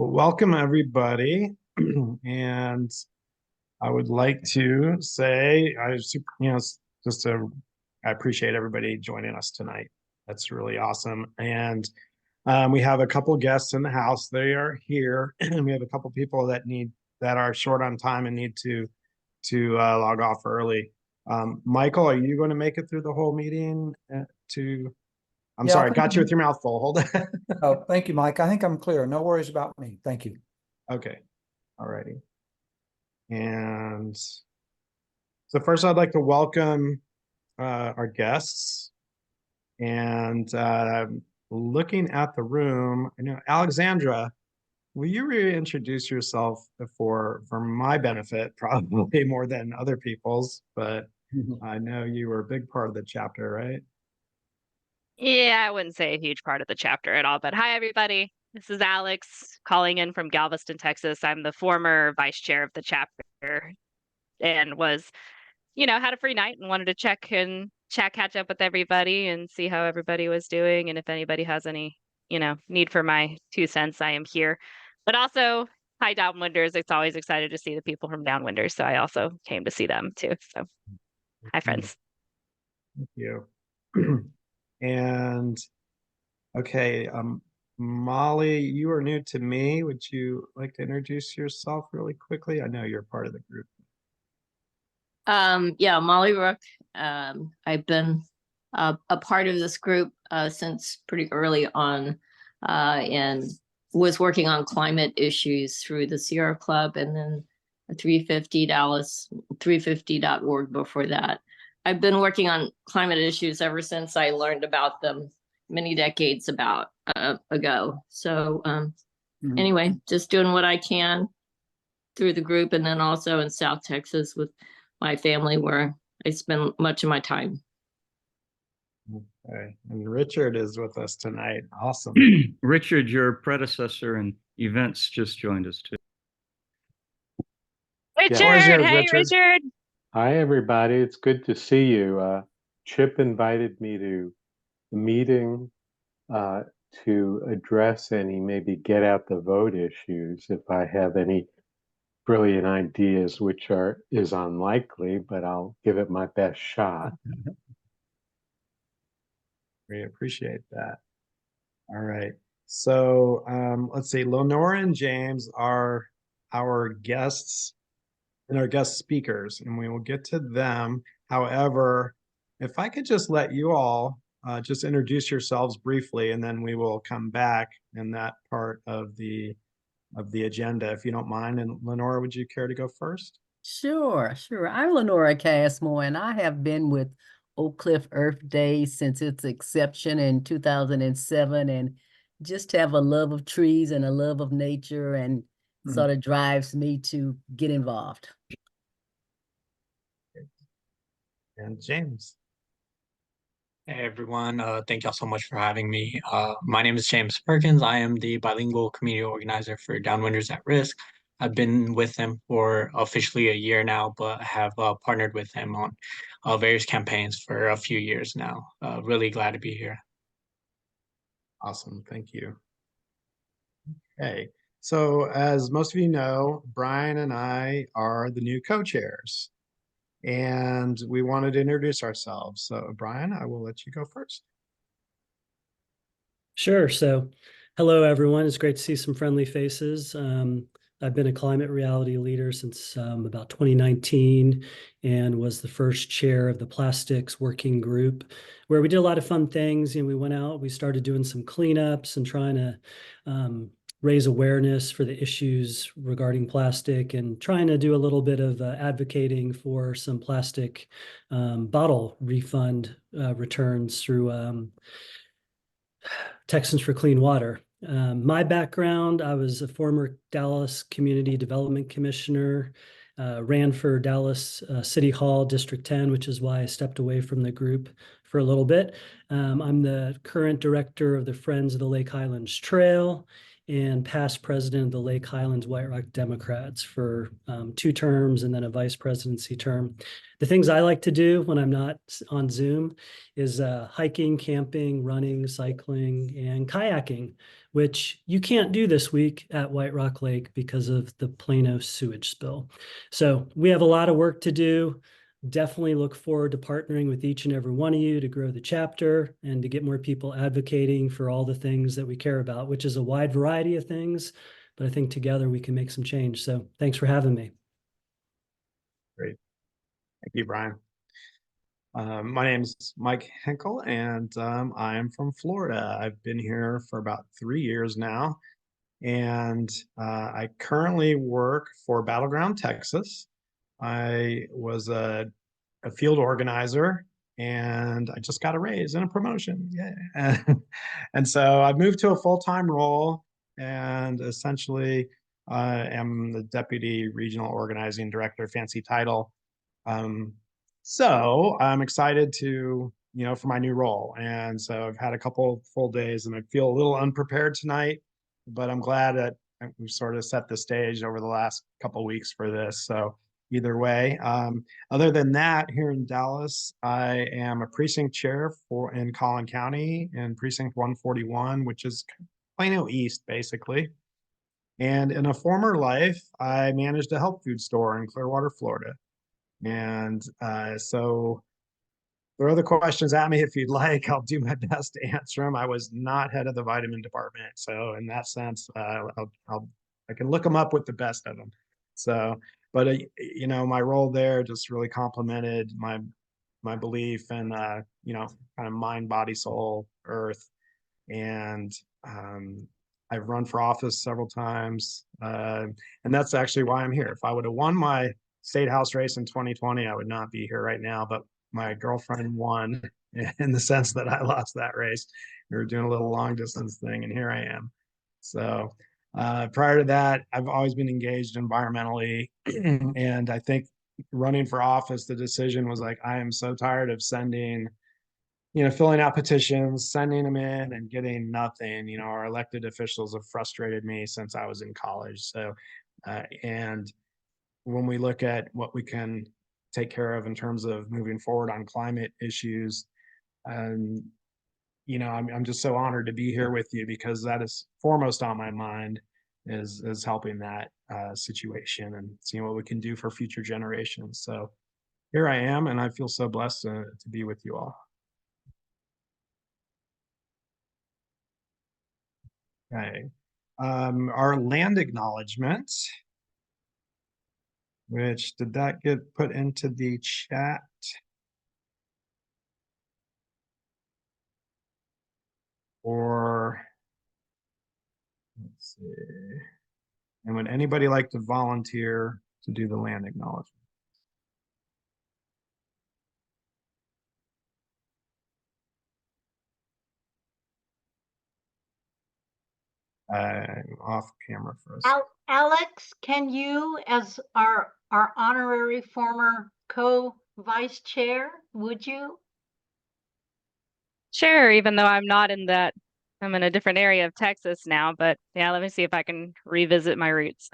Well, welcome everybody. And I would like to say, I appreciate everybody joining us tonight. That's really awesome. And we have a couple guests in the house. They are here, and we have a couple people that are short on time and need to log off early. Michael, are you going to make it through the whole meeting? I'm Yeah, sorry, got you with your mouth full. Hold on. Oh, thank you, Mike. I think I'm clear. No worries about me. Thank you. Okay. All righty. And so first I'd like to welcome our guests. And looking at the room, Alexandra, will you reintroduce yourself for my benefit, probably more than other people's, but I know you were a big part of the chapter, right? Yeah, I wouldn't say a huge part of the chapter at all, but hi, everybody. This is Alex calling in from Galveston, Texas. I'm the former vice chair of the chapter and had a free night and wanted to catch up with everybody and see how everybody was doing. And if anybody has any, need for my 2 cents, I am here. But also, hi, Downwinders. It's always excited to see the people from Downwinders. So I also came to see them too. So hi, friends. Thank you. And okay, Molly, you are new to me. Would you like to introduce yourself really quickly? I know you're part of the group. Yeah, Molly Rook. I've been a part of this group since pretty early on, and was working on climate issues through the Sierra Club and then 350 Dallas, 350.org before that. I've been working on climate issues ever since I learned about them many decades ago. So anyway, just doing what I can through the group, and then also in South Texas with my family where I spend much of my time. Okay, and Richard is with us tonight. Awesome. Richard, your predecessor in events, just joined us too. Richard, hey, Richard. Hi, everybody. It's good to see you. Chip invited me to the meeting to address any maybe get out the vote issues if I have any brilliant ideas, which is unlikely, but I'll give it my best shot. We appreciate that. All right. So let's see. Lenora and James are our guests and our guest speakers, and we will get to them. However, if I could just let you all just introduce yourselves briefly, and then we will come back in that part of the agenda, if you don't mind. And Lenora, would you care to go first? Sure. I'm Lenora Casmore, and I have been with Oak Cliff Earth Day since its inception in 2007, and just have a love of trees and a love of nature, and sort of drives me to get involved. And James. Hey everyone, thank y'all so much for having me. My name is James Perkins. I am the bilingual community organizer for Downwinders at Risk. I've been with him for officially a year now, but have partnered with him on various campaigns for a few years now. Really glad to be here. Awesome, thank you. Okay, so as most of you know, Brian and I are the new co-chairs, and we wanted to introduce ourselves. So Brian, I will let you go first. Sure. So hello, everyone. It's great to see some friendly faces. I've been a climate reality leader since about 2019 and was the first chair of the plastics working group, where we did a lot of fun things. We went out, we started doing some cleanups and trying to raise awareness for the issues regarding plastic, and trying to do a little bit of advocating for some plastic bottle refund returns through Texans for Clean Water. My background, I was a former Dallas Community Development Commissioner, ran for Dallas City Hall District 10, which is why I stepped away from the group for a little bit. I'm the current director of the Friends of the Lake Highlands Trail and past president of the Lake Highlands White Rock Democrats for 2 terms and then a vice presidency term. The things I like to do when I'm not on Zoom is hiking, camping, running, cycling, and kayaking which you can't do this week at White Rock Lake because of the Plano sewage spill. So we have a lot of work to do. Definitely look forward to partnering with each and every one of you to grow the chapter and to get more people advocating for all the things that we care about, which is a wide variety of things, but I think together we can make some change. So thanks for having me. Great. Thank you, Brian. My name is Mike Henkel, and I am from Florida. I've been here for about 3 years now, and I currently work for Battleground, Texas. I was a field organizer, and I just got a raise and a promotion. Yeah. And so I moved to a full-time role, and essentially am the Deputy Regional Organizing Director, fancy title. So I'm excited to, for my new role. And so I've had a couple full days and I feel a little unprepared tonight, but I'm glad that we've sort of set the stage over the last couple weeks for this. So either way, other than that, here in Dallas, I am a precinct chair in Collin County in precinct 141, which is Plano East, basically. And in a former life, I managed a health food store in Clearwater, Florida. And so throw the questions at me if you'd like. I'll do my best to answer them. I was not head of the vitamin department, so in that sense, I can look them up with the best of them. So, but my role there just really complemented my belief in kind of mind, body, soul, earth, and I've run for office several times, and that's actually why I'm here. If I would have won my state house race in 2020, I would not be here right now, but my girlfriend won in the sense that I lost that race. We were doing a little long distance thing, and here I am. So prior to that, I've always been engaged environmentally, and I think running for office, the decision was like, I am so tired of filling out petitions, sending them in and getting nothing. Our elected officials have frustrated me since I was in college. So, and when we look at what we can take care of in terms of moving forward on climate issues, I'm just so honored to be here with you because that is foremost on my mind is helping that situation and seeing what we can do for future generations. So here I am, and I feel so blessed to be with you all. Okay. Our land acknowledgement, which did that get put into the chat? Or let's see. And would anybody like to volunteer to do the land acknowledgement? Off camera for us. Alex, can you, as our honorary former co-vice chair, would you? Sure, even though I'm in a different area of Texas now, but yeah, let me see if I can revisit my roots.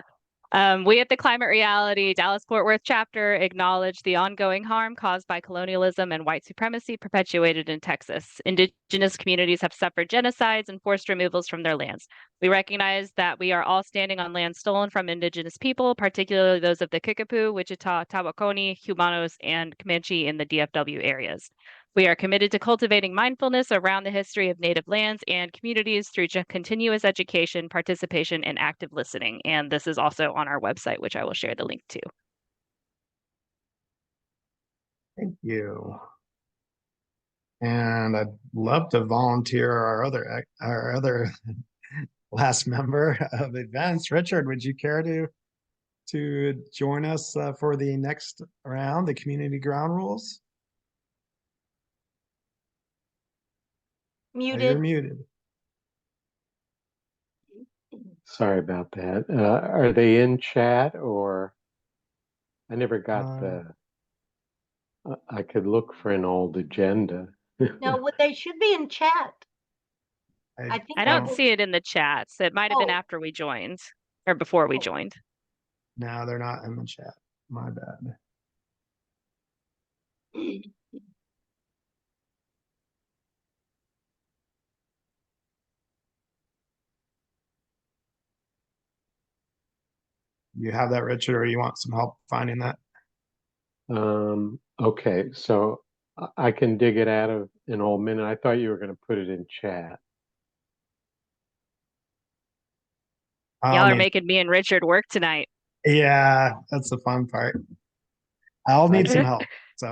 We at the Climate Reality Dallas-Fort Worth chapter acknowledge the ongoing harm caused by colonialism and white supremacy perpetuated in Texas. Indigenous communities have suffered genocides and forced removals from their lands. We recognize that we are all standing on land stolen from Indigenous people, particularly those of the Kickapoo, Wichita, Tawakoni, Humanos, and Comanche in the DFW areas. We are committed to cultivating mindfulness around the history of Native lands and communities through continuous education, participation, and active listening. And this is also on our website, which I will share the link to. Thank you. And I'd love to volunteer our other last member of events. Richard, would you care to join us for the next round, the community ground rules? Muted. Oh, you're muted. Sorry about that. Are they in chat or I never got I could look for an old agenda. No, they should be in chat. I don't see it in the chats. It might have been after we joined or before we joined. No, they're not in the chat. My bad. You have that, Richard, or you want some help finding that? Okay, so I can dig it out of an old minute. I thought you were going to put it in chat. Y'all are making me and Richard work tonight. Yeah, that's the fun part. I'll need some help. So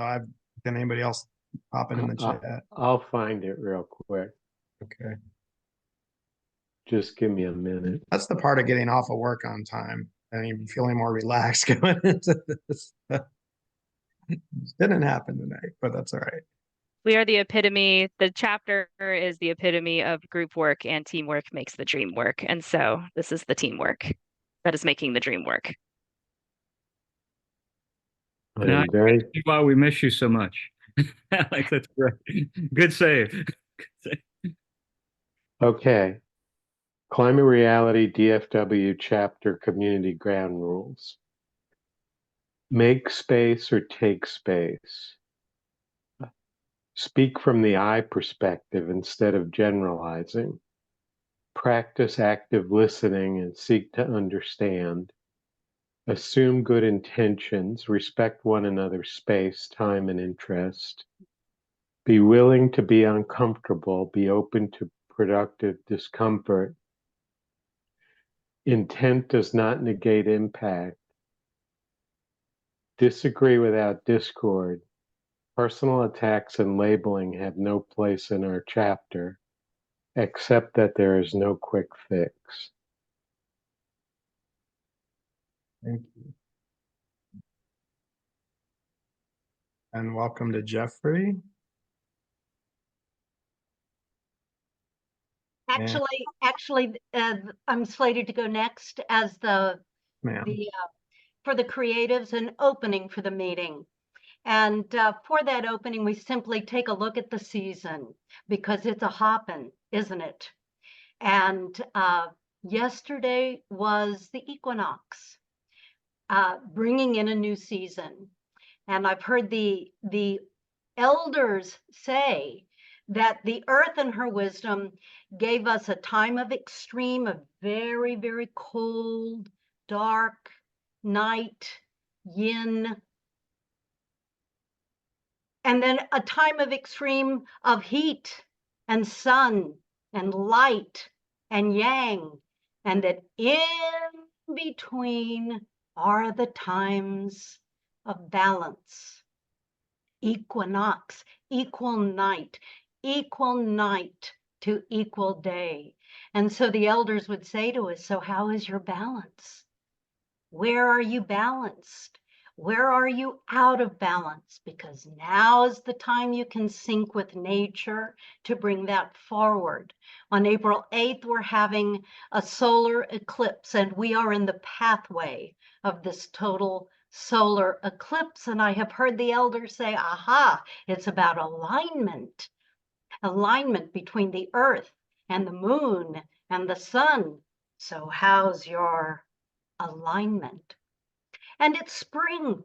can anybody else pop it in the chat? I'll find it real quick. Okay. Just give me a minute. That's the part of getting off of work on time and even feeling more relaxed going into this. Didn't happen tonight, but that's all right. We are the epitome. The chapter is the epitome of group work, and teamwork makes the dream work. And so this is the teamwork that is making the dream work. Now, very why we miss you so much. Like, that's great. Good save. Okay. Climate Reality DFW Chapter Community Ground Rules. Make space or take space. Speak from the I perspective instead of generalizing. Practice active listening and seek to understand. Assume good intentions, respect one another's space, time, and interest. Be willing to be uncomfortable, be open to productive discomfort. Intent does not negate impact. Disagree without discord. Personal attacks and labeling have no place in our chapter, except that there is no quick fix. Thank you. And welcome to Jeffrey. Actually, I'm slated to go next as for the creatives, an opening for the meeting. And for that opening, we simply take a look at the season because it's a hoppin', isn't it? And yesterday was the equinox, bringing in a new season. And I've heard the elders say that the earth in her wisdom gave us a time of extreme, a very, very cold, dark night, yin, and then a time of extreme of heat and sun and light and yang, and that in between are the times of balance. Equinox, equal night to equal day. And so the elders would say to us, so how is your balance? Where are you balanced? Where are you out of balance? Because now is the time you can sync with nature to bring that forward. On April 8th, we're having a solar eclipse, and we are in the pathway of this total solar eclipse. And I have heard the elders say, aha, it's about alignment between the earth and the moon and the sun. So how's your alignment? And it's spring,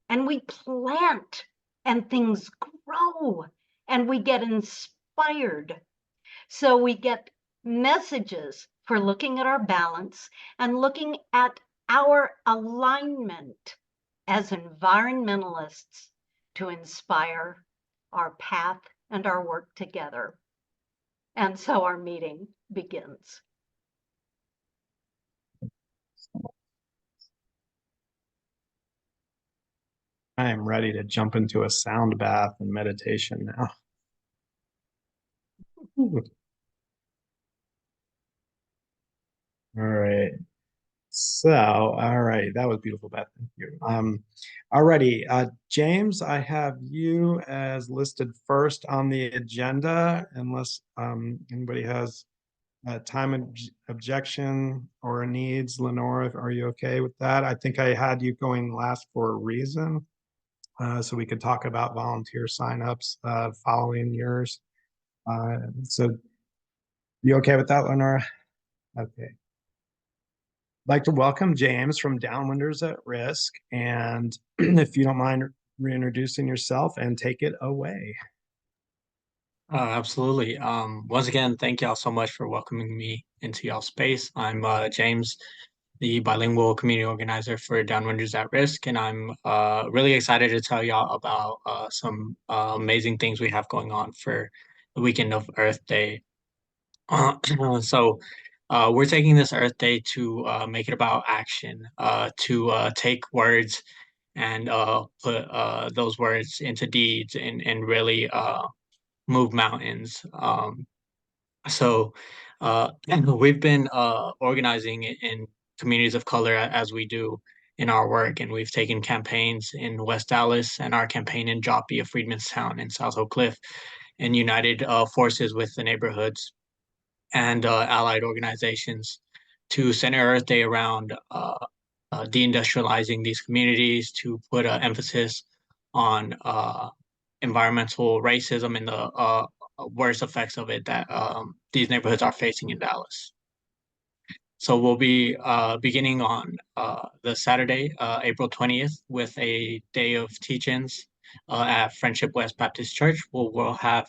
and we plant, and things grow, and we get inspired. So we get messages for looking at our balance and looking at our alignment as environmentalists to inspire our path and our work together. And so our meeting begins. I am ready to jump into a sound bath and meditation now. All right. So, all right, that was beautiful, Beth. Thank you. Alrighty, James, I have you as listed first on the agenda, unless anybody has a time objection or needs. Lenora, are you okay with that? I think I had you going last for a reason, so we could talk about volunteer signups following yours. So, you okay with that, Lenora? Okay. I'd like to welcome James from Downwinders at Risk. And if you don't mind reintroducing yourself and take it away. the bilingual community organizer for Downwinders at Risk, and I'm really excited to tell y'all about some amazing things we have going on for the weekend of Earth Day. So we're taking this Earth Day to make it about action, to take words and put those words into deeds and really move mountains. So we've been organizing in communities of color as we do in our work, and we've taken campaigns in West Dallas and our campaign in Joppy of Freedmanstown and South Oak Cliff, and united forces with the neighborhoods and allied organizations to center Earth Day around deindustrializing these communities, to put an emphasis on environmental racism and the worst effects of it that these neighborhoods are facing in Dallas. So we'll be beginning on the Saturday, April 20th, with a day of teach-ins at Friendship West Baptist Church. We'll have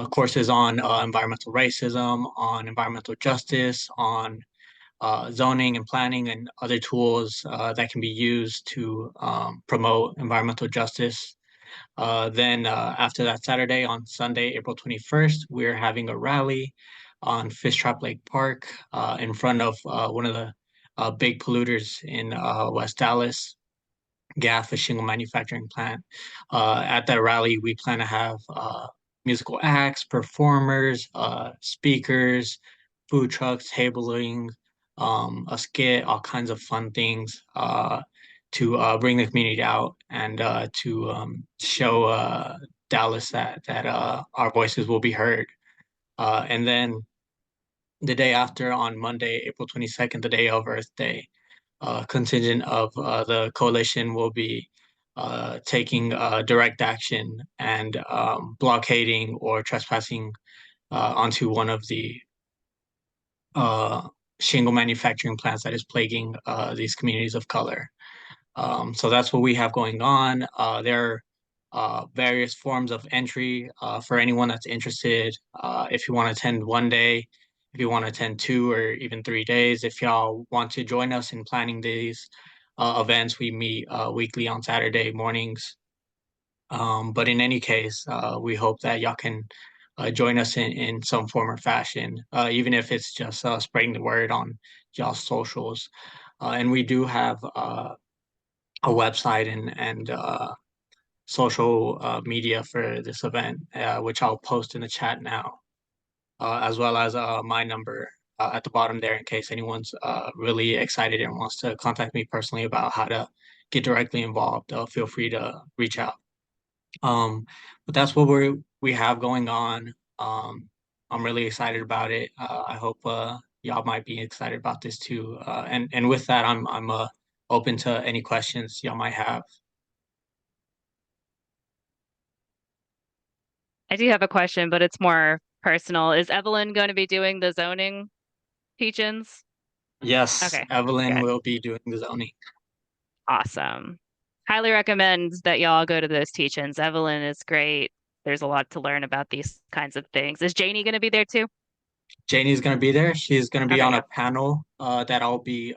courses on environmental racism, on environmental justice, on zoning and planning and other tools that can be used to promote environmental justice. Then after that Saturday, on Sunday, April 21st, we're having a rally on Fish Trap Lake Park in front of one of the big polluters in West Dallas, GAF, a shingle manufacturing plant. At that rally, we plan to have musical acts, performers, speakers, food trucks, tabling, a skit, all kinds of fun things to bring the community out and to show Dallas that our voices will be heard. And then the day after, on Monday, April 22nd, the day of Earth Day, contingent of the coalition will be taking direct action and blockading or trespassing onto one of the shingle manufacturing plants that is plaguing these communities of color. So that's what we have going on. There are various forms of entry for anyone that's interested. If you want to attend one day, if you want to attend 2 or even 3 days, if y'all want to join us in planning these events, we meet weekly on Saturday mornings. But in any case, we hope that y'all can join us in some form or fashion, even if it's just spreading the word on y'all's socials. And we do have a website and social media for this event, which I'll post in the chat now, as well as my number at the bottom there in case anyone's really excited and wants to contact me personally about how to get directly involved. Feel free to reach out. But that's what we have going on. I'm really excited about it. I hope y'all might be excited about this too. And with that, I'm open to any questions y'all might have. I do have a question, but it's more personal. Is Evelyn going to be doing the zoning teach-ins? Yes, Okay, Evelyn good. will be doing the zoning. Awesome. Highly recommend that y'all go to those teach-ins. Evelyn is great. There's a lot to learn about these kinds of things. Is Janie going to be there too? Janie's going to be there. She's going to be Okay, on yeah. a panel that I'll be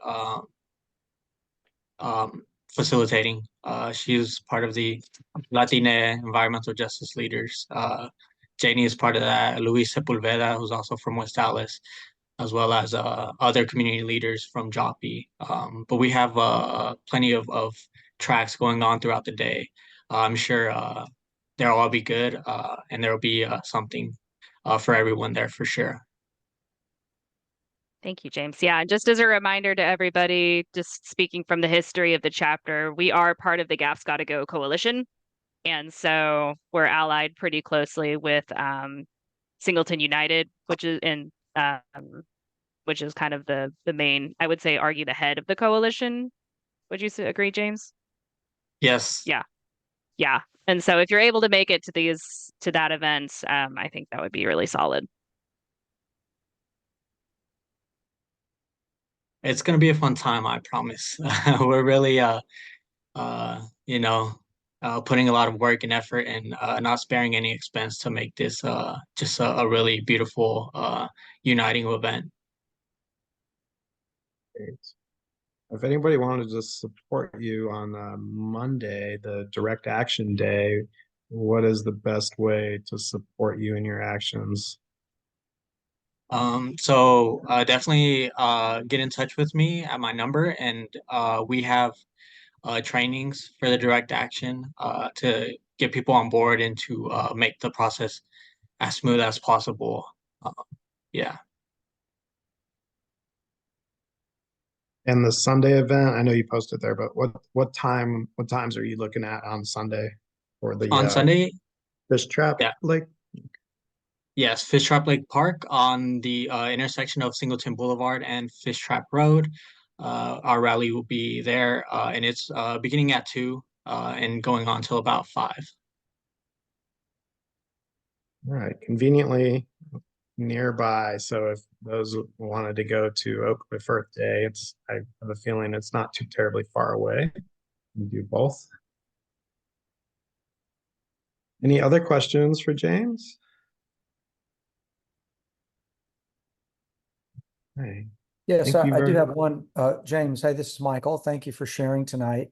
facilitating. She's part of the Latina environmental justice leaders. Janie is part of that. Luis Sepulveda, who's also from West Dallas, as well as other community leaders from Joppy. But we have plenty of tracks going on throughout the day. I'm sure they'll all be good, and there'll be something for everyone there for sure. Thank you, James. Yeah, and just as a reminder to everybody, just speaking from the history of the chapter, we are part of the GAF's Gotta Go coalition. And so we're allied pretty closely with Singleton United, which is kind of the main, I would say, argue the head of the coalition. Would you agree, James? Yes. Yeah. Yeah. And so if you're able to make it to that event, I think that would be really solid. It's going to be a fun time, I promise. We're really, putting a lot of work and effort and not sparing any expense to make this just a really beautiful, uniting event. Great. If anybody wanted to support you on Monday, the direct action day, what is the best way to support you in your actions? So definitely get in touch with me at my number, and we have trainings for the direct action to get people on board and to make the process as smooth as possible. Yeah. And the Sunday event, I know you posted there, but what times are you looking at on Sunday for the On Sunday, fish trap yeah. lake? Yes, Fish Trap Lake Park on the intersection of Singleton Boulevard and Fish Trap Road. Our rally will be there, and it's beginning at 2 and going on till about 5. All right, conveniently nearby. So if those wanted to go to Oak Cliff Earth Day, I have a feeling it's not too terribly far away. You do both. Any other questions for James? Hey, Yes, thank you I do very have one. James, hey, this is Michael. Thank you for sharing tonight.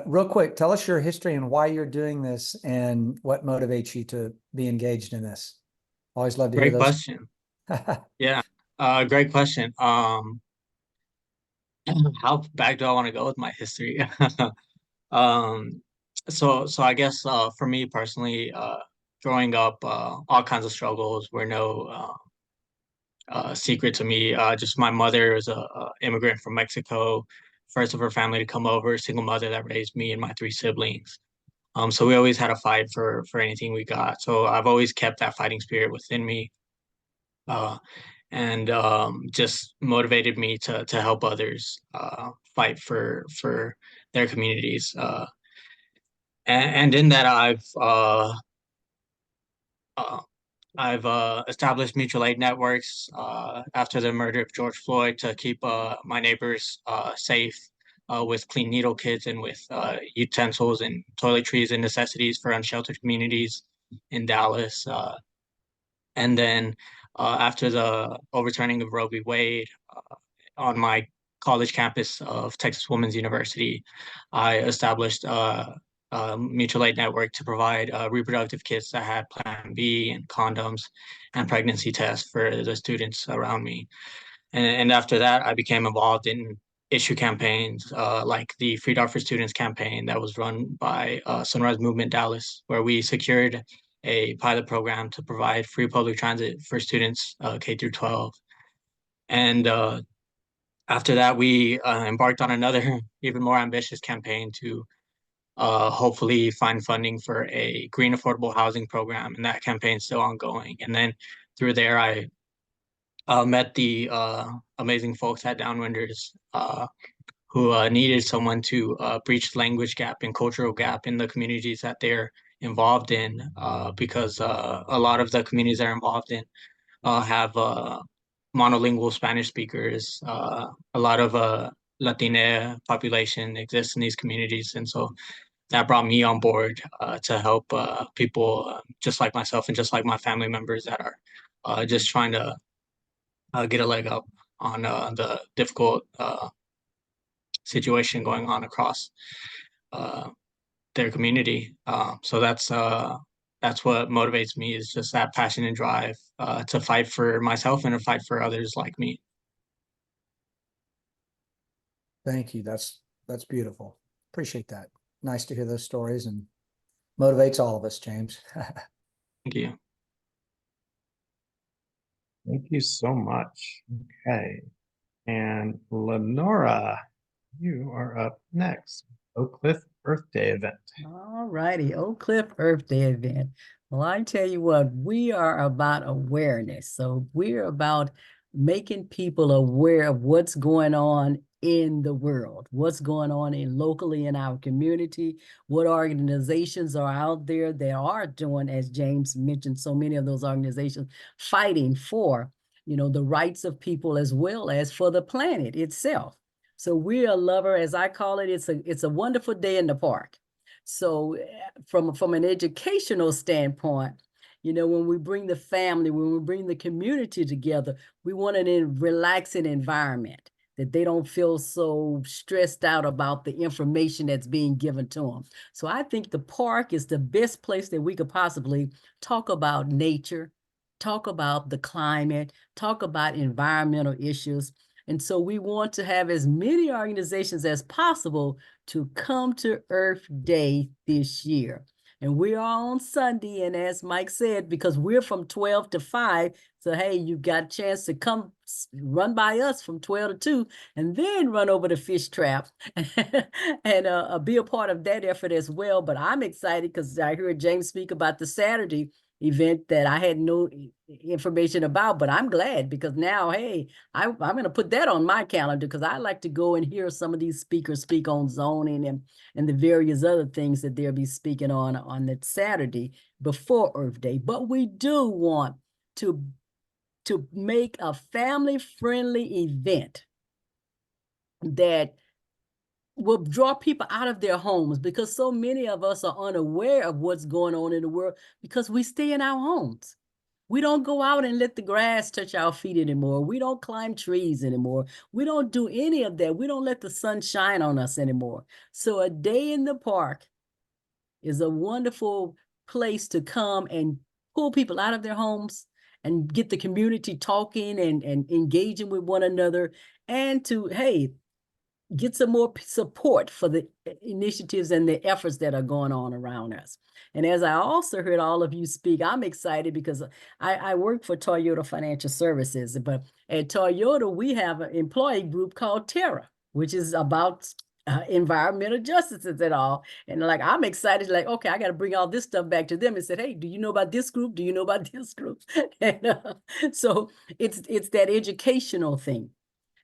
Real quick, tell us your history and why you're doing this and what motivates you to be engaged in this. Always love to hear Great those. question. Yeah, great question. How back do I want to go with my history? Um, so I guess for me personally, growing up, all kinds of struggles were no secret to me. Just my mother is a immigrant from Mexico, first of her family to come over, single mother that raised me and my 3 siblings. So we always had a fight for anything we got. So I've always kept that fighting spirit within me, and just motivated me to help others fight for their communities. And in that, uh, I've established mutual aid networks after the murder of George Floyd to keep my neighbors safe with clean needle kits and with utensils and toiletries and necessities for unsheltered communities in Dallas. And then after the overturning of Roe v. Wade on my college campus of Texas Women's University, I established a mutual aid network to provide reproductive kits that had Plan B and condoms and pregnancy tests for the students around me. And after that, I became involved in issue campaigns like the Free Darfur Students campaign that was run by Sunrise Movement Dallas, where we secured a pilot program to provide free public transit for students K through 12. And after that, we embarked on another even more ambitious campaign to hopefully find funding for a green affordable housing program, and that campaign is still ongoing. And then through there, I met the amazing folks at Downwinders who needed someone to breach the language gap and cultural gap in the communities that they're involved in, because a lot of the communities they're involved in have monolingual Spanish speakers. A lot of Latina population exists in these communities, and so that brought me on board to help people just like myself and just like my family members that are just trying to get a leg up on the difficult situation going on across their community. So that's what motivates me, is just that passion and drive to fight for myself and to fight for others like me. Thank you. That's beautiful. Appreciate that. Nice to hear those stories and motivates all of us, James. Thank you. Thank you so much. Okay. And Lenora, you are up next. Oak Cliff Earth Day event. All righty, Oak Cliff Earth Day event. Well, I tell you what, we are about awareness. So we're about making people aware of what's going on in the world, what's going on locally in our community, what organizations are out there that are doing, as James mentioned, so many of those organizations fighting for, the rights of people as well as for the planet itself. So we're a lover, as I call it, it's a wonderful day in the park. So from an educational standpoint, when we bring the family, when we bring the community together, we want a relaxing environment. that they don't feel so stressed out about the information that's being given to them. So I think the park is the best place that we could possibly talk about nature, talk about the climate, talk about environmental issues. And so we want to have as many organizations as possible to come to Earth Day this year. And we are on Sunday, and as Mike said, because we're from 12 to 5, so hey, you've got a chance to come run by us from 12 to 2, and then run over the fish trap and be a part of that effort as well. But I'm excited because I heard James speak about the Saturday event that I had no information about, but I'm glad because now, hey, I'm going to put that on my calendar because I like to go and hear some of these speakers speak on zoning and the various other things that they'll be speaking on that Saturday before Earth Day. But we do want to make a family-friendly event that will draw people out of their homes, because so many of us are unaware of what's going on in the world because we stay in our homes. We don't go out and let the grass touch our feet anymore. We don't climb trees anymore. We don't do any of that. We don't let the sun shine on us anymore. So a day in the park is a wonderful place to come and pull people out of their homes and get the community talking and engaging with one another, and to, hey, get some more support for the initiatives and the efforts that are going on around us. And as I also heard all of you speak, I'm excited because I work for Toyota Financial Services, but at Toyota, we have an employee group called Terra, which is about environmental justices and all. And like, I'm excited, like, okay, I got to bring all this stuff back to them and said, hey, do you know about this group? Do you know about this group? And so it's that educational thing.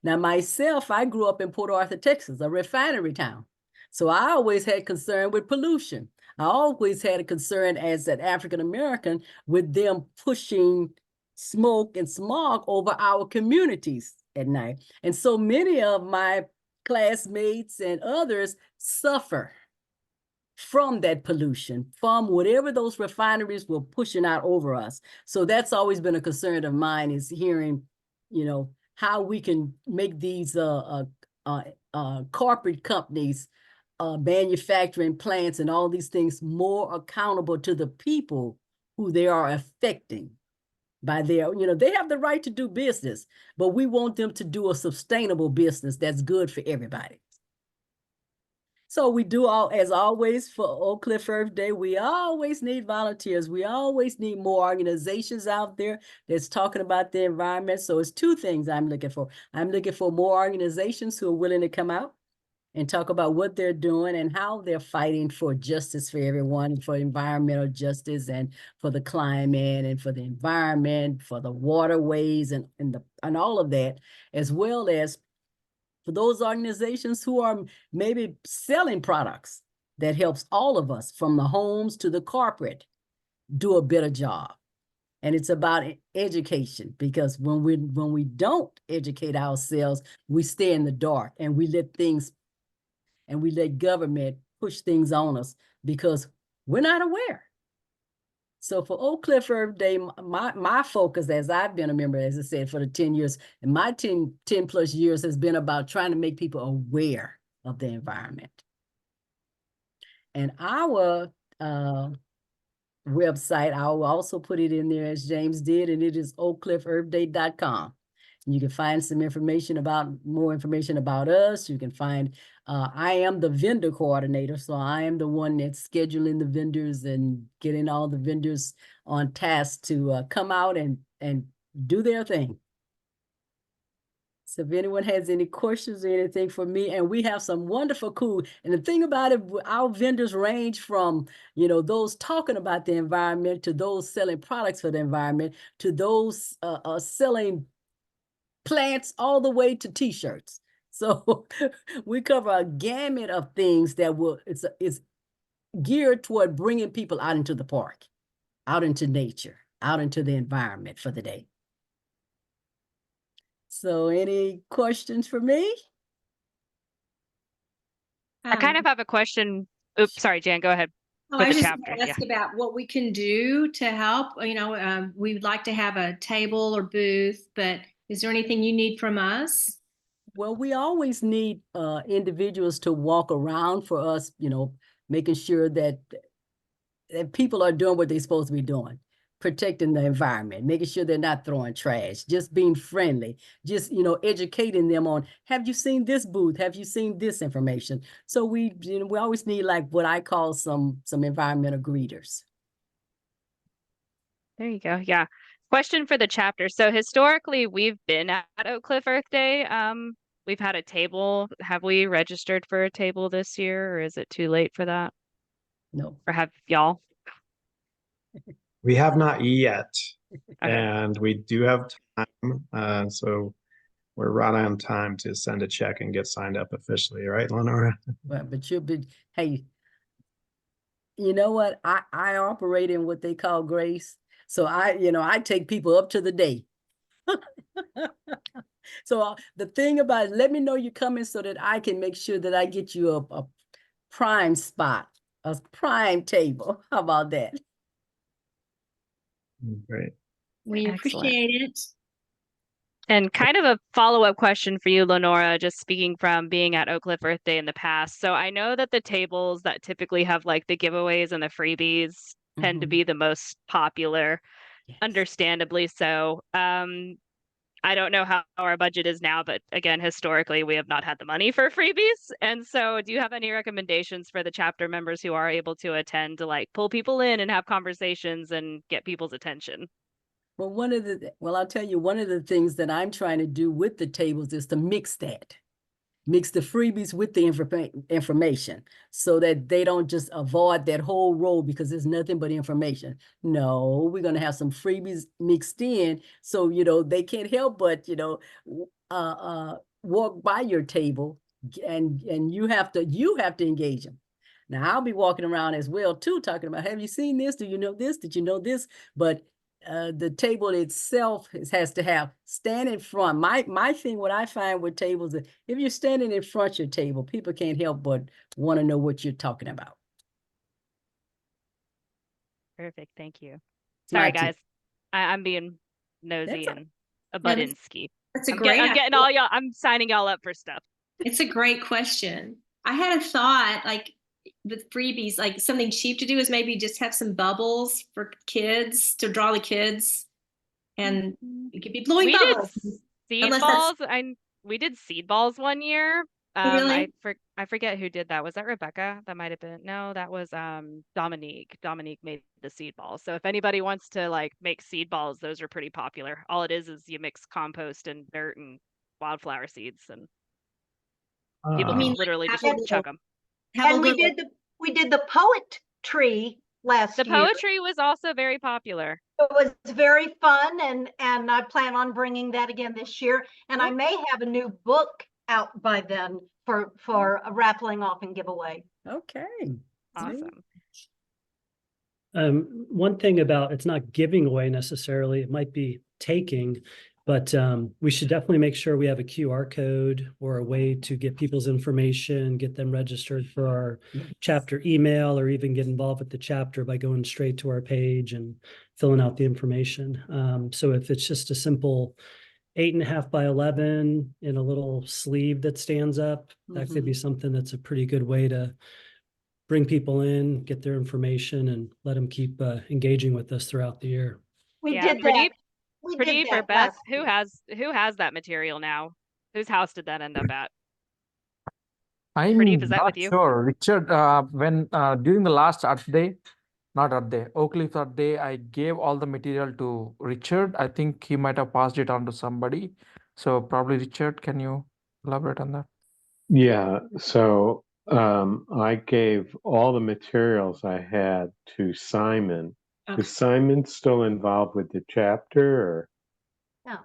Now, myself, I grew up in Port Arthur, Texas, a refinery town. So I always had concern with pollution. I always had a concern as an African-American with them pushing smoke and smog over our communities at night. And so many of my classmates and others suffer from that pollution, from whatever those refineries were pushing out over us. So that's always been a concern of mine, is hearing, how we can make these corporate companies, manufacturing plants and all these things more accountable to the people who they are affecting by their, they have the right to do business, but we want them to do a sustainable business that's good for everybody. So we do as always, for Oak Cliff Earth Day, we always need volunteers. We always need more organizations out there that's talking about the environment. So it's two things I'm looking for. I'm looking for more organizations who are willing to come out and talk about what they're doing and how they're fighting for justice for everyone, for environmental justice and for the climate and for the environment, for the waterways and all of that, as well as for those organizations who are maybe selling products that helps all of us, from the homes to the corporate, do a better job. And it's about education, because when we don't educate ourselves, we stay in the dark and we let government push things on us because we're not aware. So for Oak Cliff Earth Day, my focus, as I've been a member, as I said, for the 10 years, and my 10 plus years has been about trying to make people aware of the environment. And our website, I'll also put it in there as James did, and it is oakcliffearthday.com. You can find more information about us. You can find, I am the vendor coordinator, so I am the one that's scheduling the vendors and getting all the vendors on task to come out and do their thing. So if anyone has any questions or anything for me, and we have some wonderful, cool, and the thing about it, our vendors range from, those talking about the environment, to those selling products for the environment, to those selling plants, all the way to t-shirts. So we cover a gamut of things that it's geared toward bringing people out into the park, out into nature, out into the environment for the day. So any questions for me? I kind of have a question. Oops, sorry, Jan, go ahead. I was just going to ask about what we can do to help. We would like to have a table or booth, but is there anything you need from us? Well, we always need individuals to walk around for us, making sure that people are doing what they're supposed to be doing, protecting the environment, making sure they're not throwing trash, just being friendly, just, educating them on, have you seen this booth? Have you seen this information? So we always need like what I call some environmental greeters. There you go. Yeah. Question for the chapter. So historically, we've been at Oak Cliff Earth Day. We've had a table. Have we registered for a table this year, or is it too late for that? No. Or have y'all? We have not yet, Okay. and we do have time. So we're right on time to send a check and get signed up officially, right, Lenora? But hey, you know what? I operate in what they call grace. So I take people up to the day. So the thing about it, let me know you're coming so that I can make sure that I get you a prime spot, a prime table. How about that? Great. We Excellent. appreciate it. And kind of a follow-up question for you, Lenora, just speaking from being at Oak Cliff Earth Day in the past. So I know that the tables that typically have like the giveaways and the freebies tend to be the most popular, Yes. understandably so. I don't know how our budget is now, but again, historically, we have not had the money for freebies. And so do you have any recommendations for the chapter members who are able to attend to like pull people in and have conversations and get people's attention? Well, I'll tell you, one of the things that I'm trying to do with the tables is to mix the freebies with the information so that they don't just avoid that whole row because there's nothing but information. No, we're going to have some freebies mixed in. So, they can't help but, walk by your table and you have to engage them. Now I'll be walking around as well too, talking about, have you seen this? Do you know this? Did you know this? But the table itself has to have stand in front. My thing, what I find with tables, is if you're standing in front of your table, people can't help but want to know what you're talking about. Perfect. Thank you. Sorry, Gotcha. guys. I'm being nosy That's and a butt-in-ski. That's a I'm great getting all y'all, I'm signing y'all up for stuff. It's a great question. I had a thought, like with freebies, like something cheap to do is maybe just have some bubbles for kids to draw the kids, and it could be blowing We bubbles. did seed Unless balls. We did seed balls one year. Really? I forget who did that. Was that Rebecca? That might have been. No, that was Dominique. Dominique made the seed balls. So if anybody wants to like make seed balls, those are pretty popular. All it is you mix compost and dirt and wildflower seeds, and people Ah. can literally just have a chuck them. Have a And we little, did the poet tree last The year. poetry was also very popular. It was very fun, and I plan on bringing that again this year. And I may have a new book out by then for raffling off and giveaway. Okay. Awesome. One thing about it's not giving away necessarily, it might be taking, but we should definitely make sure we have a QR code or a way to get people's information, get them registered for our chapter email, or even get involved with the chapter by going straight to our page and filling out the information. So if it's just a simple 8.5 by 11 in a little sleeve that stands up, that could be something that's a pretty good way to bring people in, get their information, and let them keep engaging with us throughout the year. We Yeah, did that. We Pretty did for that Beth. last year. Who has that material now? Whose house did that end up at? I'm Pradeep, is that not with you? sure. Richard, when during the last Earth Day, not Earth Day, Oak Cliff Earth Day, I gave all the material to Richard. I think he might have passed it on to somebody. So probably Richard, can you elaborate on that? Yeah, so I gave all the materials I had to Simon. Okay. Is Simon still involved with the chapter, or? No.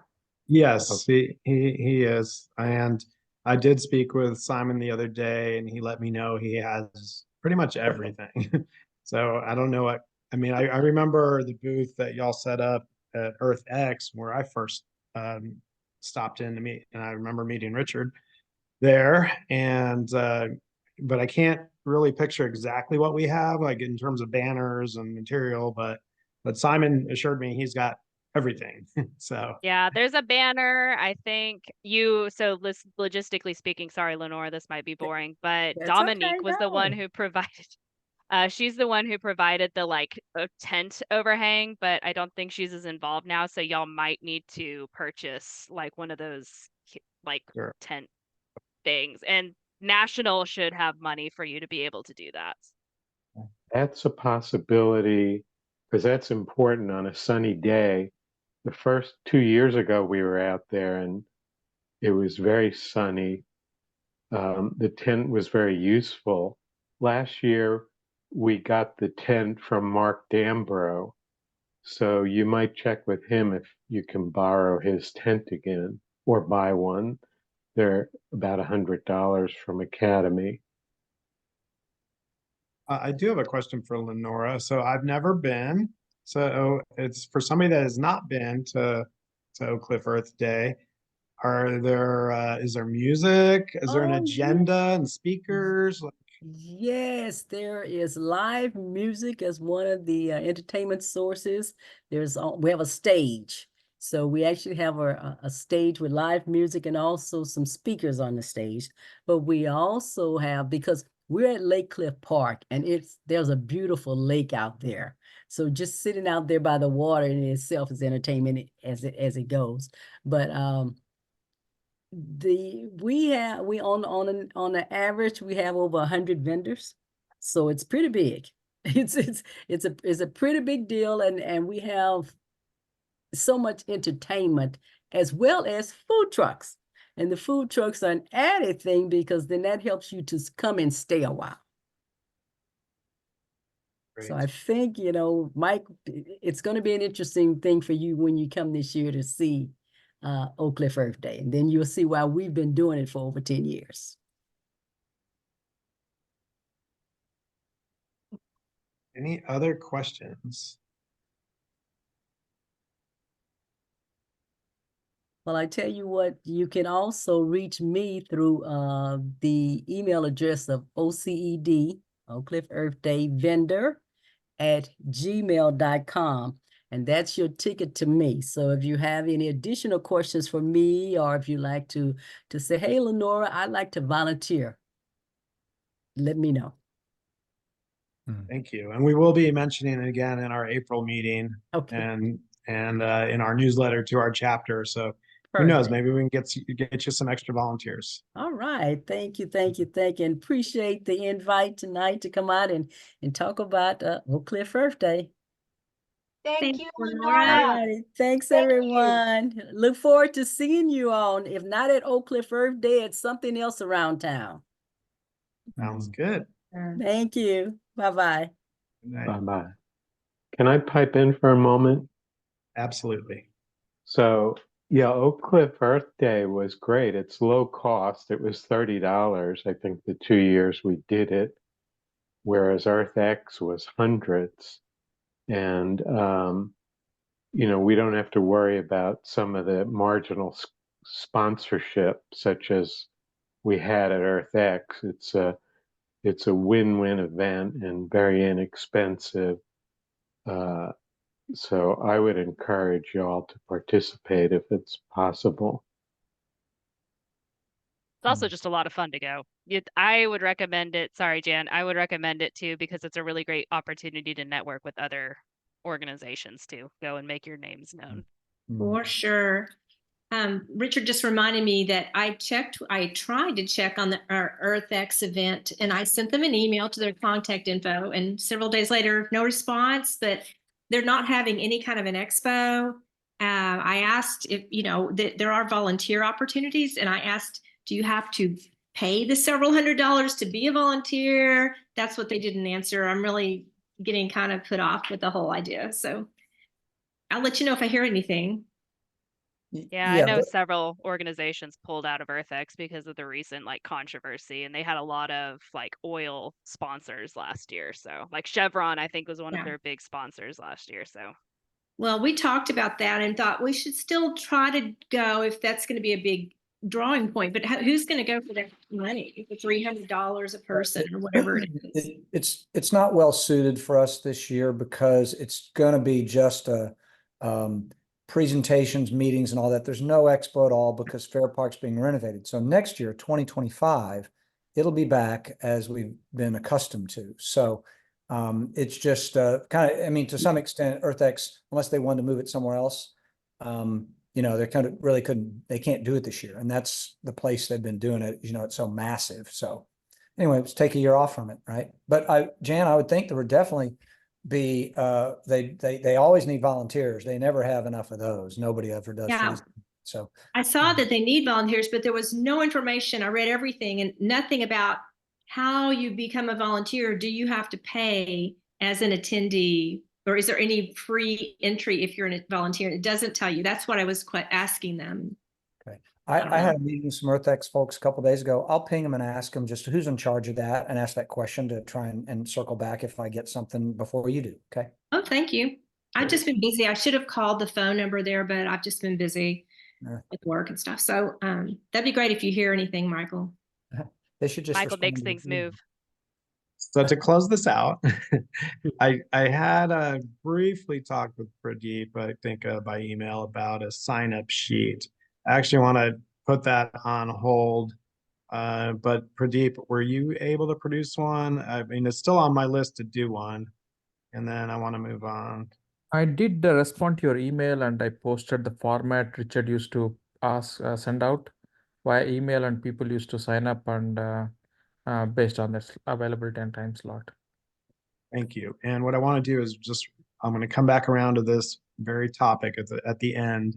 Yes, he is. And I did speak with Simon the other day, and he let me know he has pretty much everything. So I don't know what, I mean, I remember the booth that y'all set up at Earth X where I first stopped in to meet, and I remember meeting Richard there. And but I can't really picture exactly what we have, like in terms of banners and material, but Simon assured me he's got everything. So Yeah, there's a banner. I think logistically speaking, sorry, Lenore, this might be boring, but That's Dominique okay, was the one no. who provided, she's the one who provided the like tent overhang, but I don't think she's as involved now. So y'all might need to purchase like one of those like sure. tent things. And National should have money for you to be able to do that. That's a possibility because that's important on a sunny day. The first 2 years ago, we were out there and it was very sunny. The tent was very useful. Last year, we got the tent from Mark Dambro. So you might check with him if you can borrow his tent again or buy one. They're about $100 from Academy. I do have a question for Lenora. So I've never been. So it's for somebody that has not been to Oak Cliff Earth Day. Is there music? Is there an Oh, agenda and speakers? yes, there is live music as one of the entertainment sources. We have a stage. So we actually have a stage with live music and also some speakers on the stage. But we also have, because we're at Lake Cliff Park and there's a beautiful lake out there. So just sitting out there by the water in itself is entertainment as it goes. But on the average we have over 100 vendors, so it's pretty big. It's a pretty big deal, and we have so much entertainment as well as food trucks, and the food trucks are an added thing because then that helps you to come and stay a while. Great. So I think, Mike, it's going to be an interesting thing for you when you come this year to see Oak Cliff Earth Day, and then you'll see why we've been doing it for over 10 years. Any other questions? Well, I tell you what, you can also reach me through the email address of OCED, Oak Cliff Earth Day vendor @gmail.com. And that's your ticket to me. So if you have any additional questions for me, or if you like to say, hey, Lenora, I'd like to volunteer, let me know. Thank you. And we will be mentioning it again in our April meeting Okay. and in our newsletter to our chapter. So who knows, maybe we can get you some extra volunteers. All right. Thank you. And appreciate the invite tonight to come out and talk about Oak Cliff Earth Day. Thank you, Lenora. All Lenora. righty. Thanks, Thank you. everyone. Look forward to seeing you on, if not at Oak Cliff Earth Day, at something else around town. Sounds good. Thank you. Bye-bye. Good night. Bye-bye. Can I pipe in for a moment? Absolutely. So, yeah, Oak Cliff Earth Day was great. It's low cost. It was $30, I think, the 2 years we did it, whereas Earth X was hundreds. And, we don't have to worry about some of the marginal sponsorship, such as we had at Earth X. It's a win-win event and very inexpensive. So I would encourage you all to participate if it's possible. It's also just a lot of fun to go. I would recommend it. Sorry, Jan. I would recommend it too, because it's a really great opportunity to network with other organizations too. Go and make your names known. For sure. Richard just reminded me that I tried to check on our EarthX event, and I sent them an email to their contact info, and several days later, no response, but they're not having any kind of an expo. I asked if, there are volunteer opportunities, and I asked, do you have to pay the several $100s to be a volunteer? That's what they didn't answer. I'm really getting kind of put off with the whole idea. So I'll let you know if I hear anything. Yeah, I know several organizations pulled out of EarthX because of the recent controversy, and they had a lot of oil sponsors last year. So Chevron, I think, was one of their big sponsors last year. So, well, we talked about that and thought we should still try to go if that's going to be a big drawing point. But who's going to go for that money? For $300 a person or whatever it is. It's not well suited for us this year because it's going to be just presentations, meetings and all that. There's no expo at all because Fair Park's being renovated. So next year, 2025, it'll be back as we've been accustomed to. So it's just kind of, I mean, to some extent, EarthX, unless they wanted to move it somewhere else, you know, they kind of really they can't do it this year. And that's the place they've been doing it. You know, it's so massive. So anyway, let's take a year off from it, right? But Jan, I would think there would definitely be they always need volunteers. They never have enough of those. Nobody ever does. Yeah. So I saw that they need volunteers, but there was no information. I read everything and nothing about how you become a volunteer. Do you have to pay as an attendee, or is there any free entry if you're a volunteer? It doesn't tell you. That's what I was asking them. Okay. I had a meeting with some EarthX folks a couple of days ago. I'll ping them and ask them just who's in charge of that and ask that question to try and circle back if I get something before you do. Okay. Oh, thank you. I've just been busy. I should have called the phone number there, but I've just been busy with work and stuff. So that'd be great if you hear anything, Michael. They should just Michael makes things move. So to close this out, I had briefly talked with Pradeep, I think by email, about a sign-up sheet. I actually want to put that on hold. But Pradeep, were you able to produce one? I mean, it's still on my list to do one. And then I want to move on. I did respond to your email and I posted the format Richard used to send out via email, and people used to sign up and based on this availability and time slot. Thank you. And what I want to do is I'm going to come back around to this very topic at the end.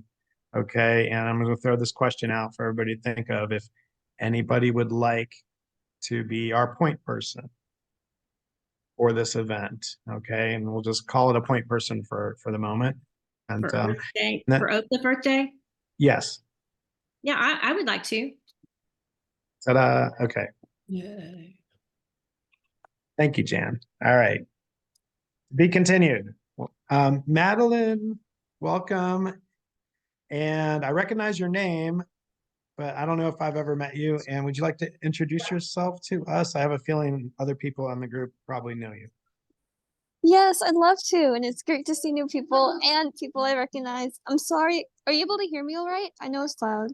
Okay. And I'm going to throw this question out for everybody to think of. If anybody would like to be our point person for this event. Okay. And we'll just call it a point person for the moment. And for Oak Cliff Earth Day? Yes. Yeah, I would like to. Ta-da. Okay. Yay. Thank you, Jan. All right. Be continued. Madeline, welcome. And I recognize your name, but I don't know if I've ever met you. And would you like to introduce yourself to us? I have a feeling other people on the group probably know you. Yes, I'd love to. And it's great to see new people and people I recognize. I'm sorry. Are you able to hear me all right? I know it's loud.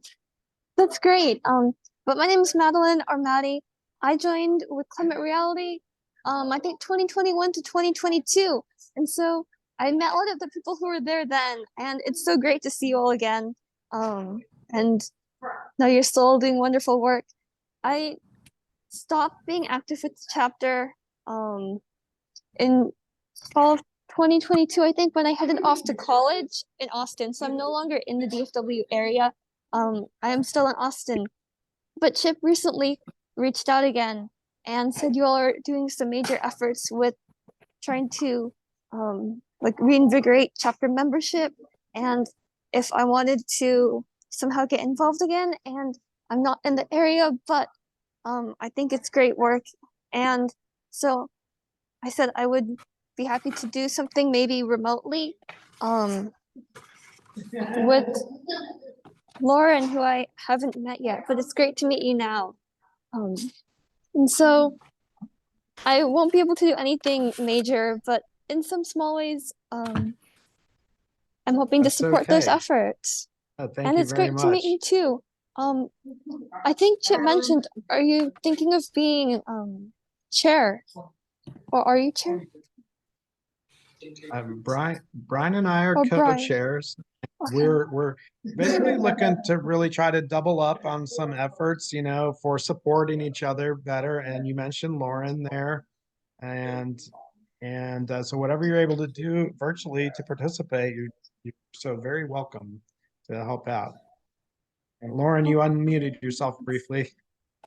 That's great. But my name is Madeline or Maddie. I joined with Climate Reality, I think 2021 to 2022. And so I met a lot of the people who were there then, and it's so great to see you all again. And now you're still doing wonderful work. I stopped being active with the chapter in fall of 2022, I think, when I headed off to college in Austin. So I'm no longer in the DFW area. I am still in Austin. But Chip recently reached out again and said you all are doing some major efforts with trying to like reinvigorate chapter membership, and if I wanted to somehow get involved again. And I'm not in the area, but I think it's great work. And so I said I would be happy to do something maybe remotely with Lauren, who I haven't met yet, but it's great to meet you now. And so I won't be able to do anything major, but in some small ways, I'm hoping to support those efforts. Thank you it's very great to meet much. you too. I think Chip mentioned, are you thinking of being chair? Or are you chair? Brian and I are co-chairs. We're basically looking to really try to double up on some efforts, you know, for supporting each other better. And you mentioned Lauren there, and so whatever you're able to do virtually to participate, you're so very welcome to help out. And Lauren, you unmuted yourself briefly.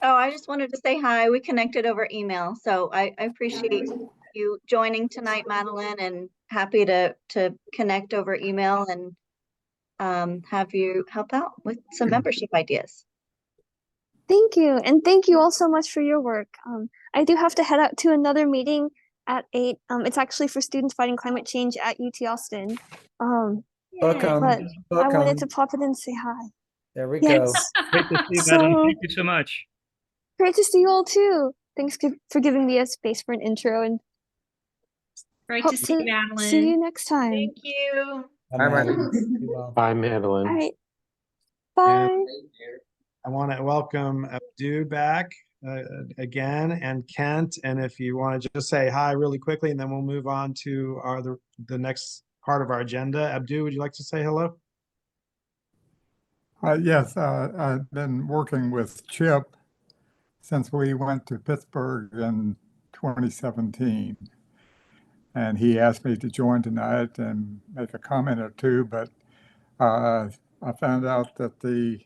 Oh, I just wanted to say hi. We connected over email, so I appreciate you joining tonight, Madeline, and happy to connect over email and have you help out with some membership ideas. Thank you. And thank you all so much for your work. I do have to head out to another meeting at 8. It's actually for students fighting climate change at UT Austin. But I wanted to pop it and say hi. There we go. Great to see you, Madeline. Thank you so much. Great to see you all too. Thanks for giving me a space for an intro, and great to see you, Madeline. See you next time. Thank you. Bye, Madeline. Madeline. Be well. Bye, Madeline. All right. And Bye. I want to welcome Abdu back again, and Kent. And if you want to just say hi really quickly, and then we'll move on to the next part of our agenda. Abdu, would you like to say hello? Yes, I've been working with Chip since we went to Pittsburgh in 2017. And he asked me to join tonight and make a comment or two, but I found out that the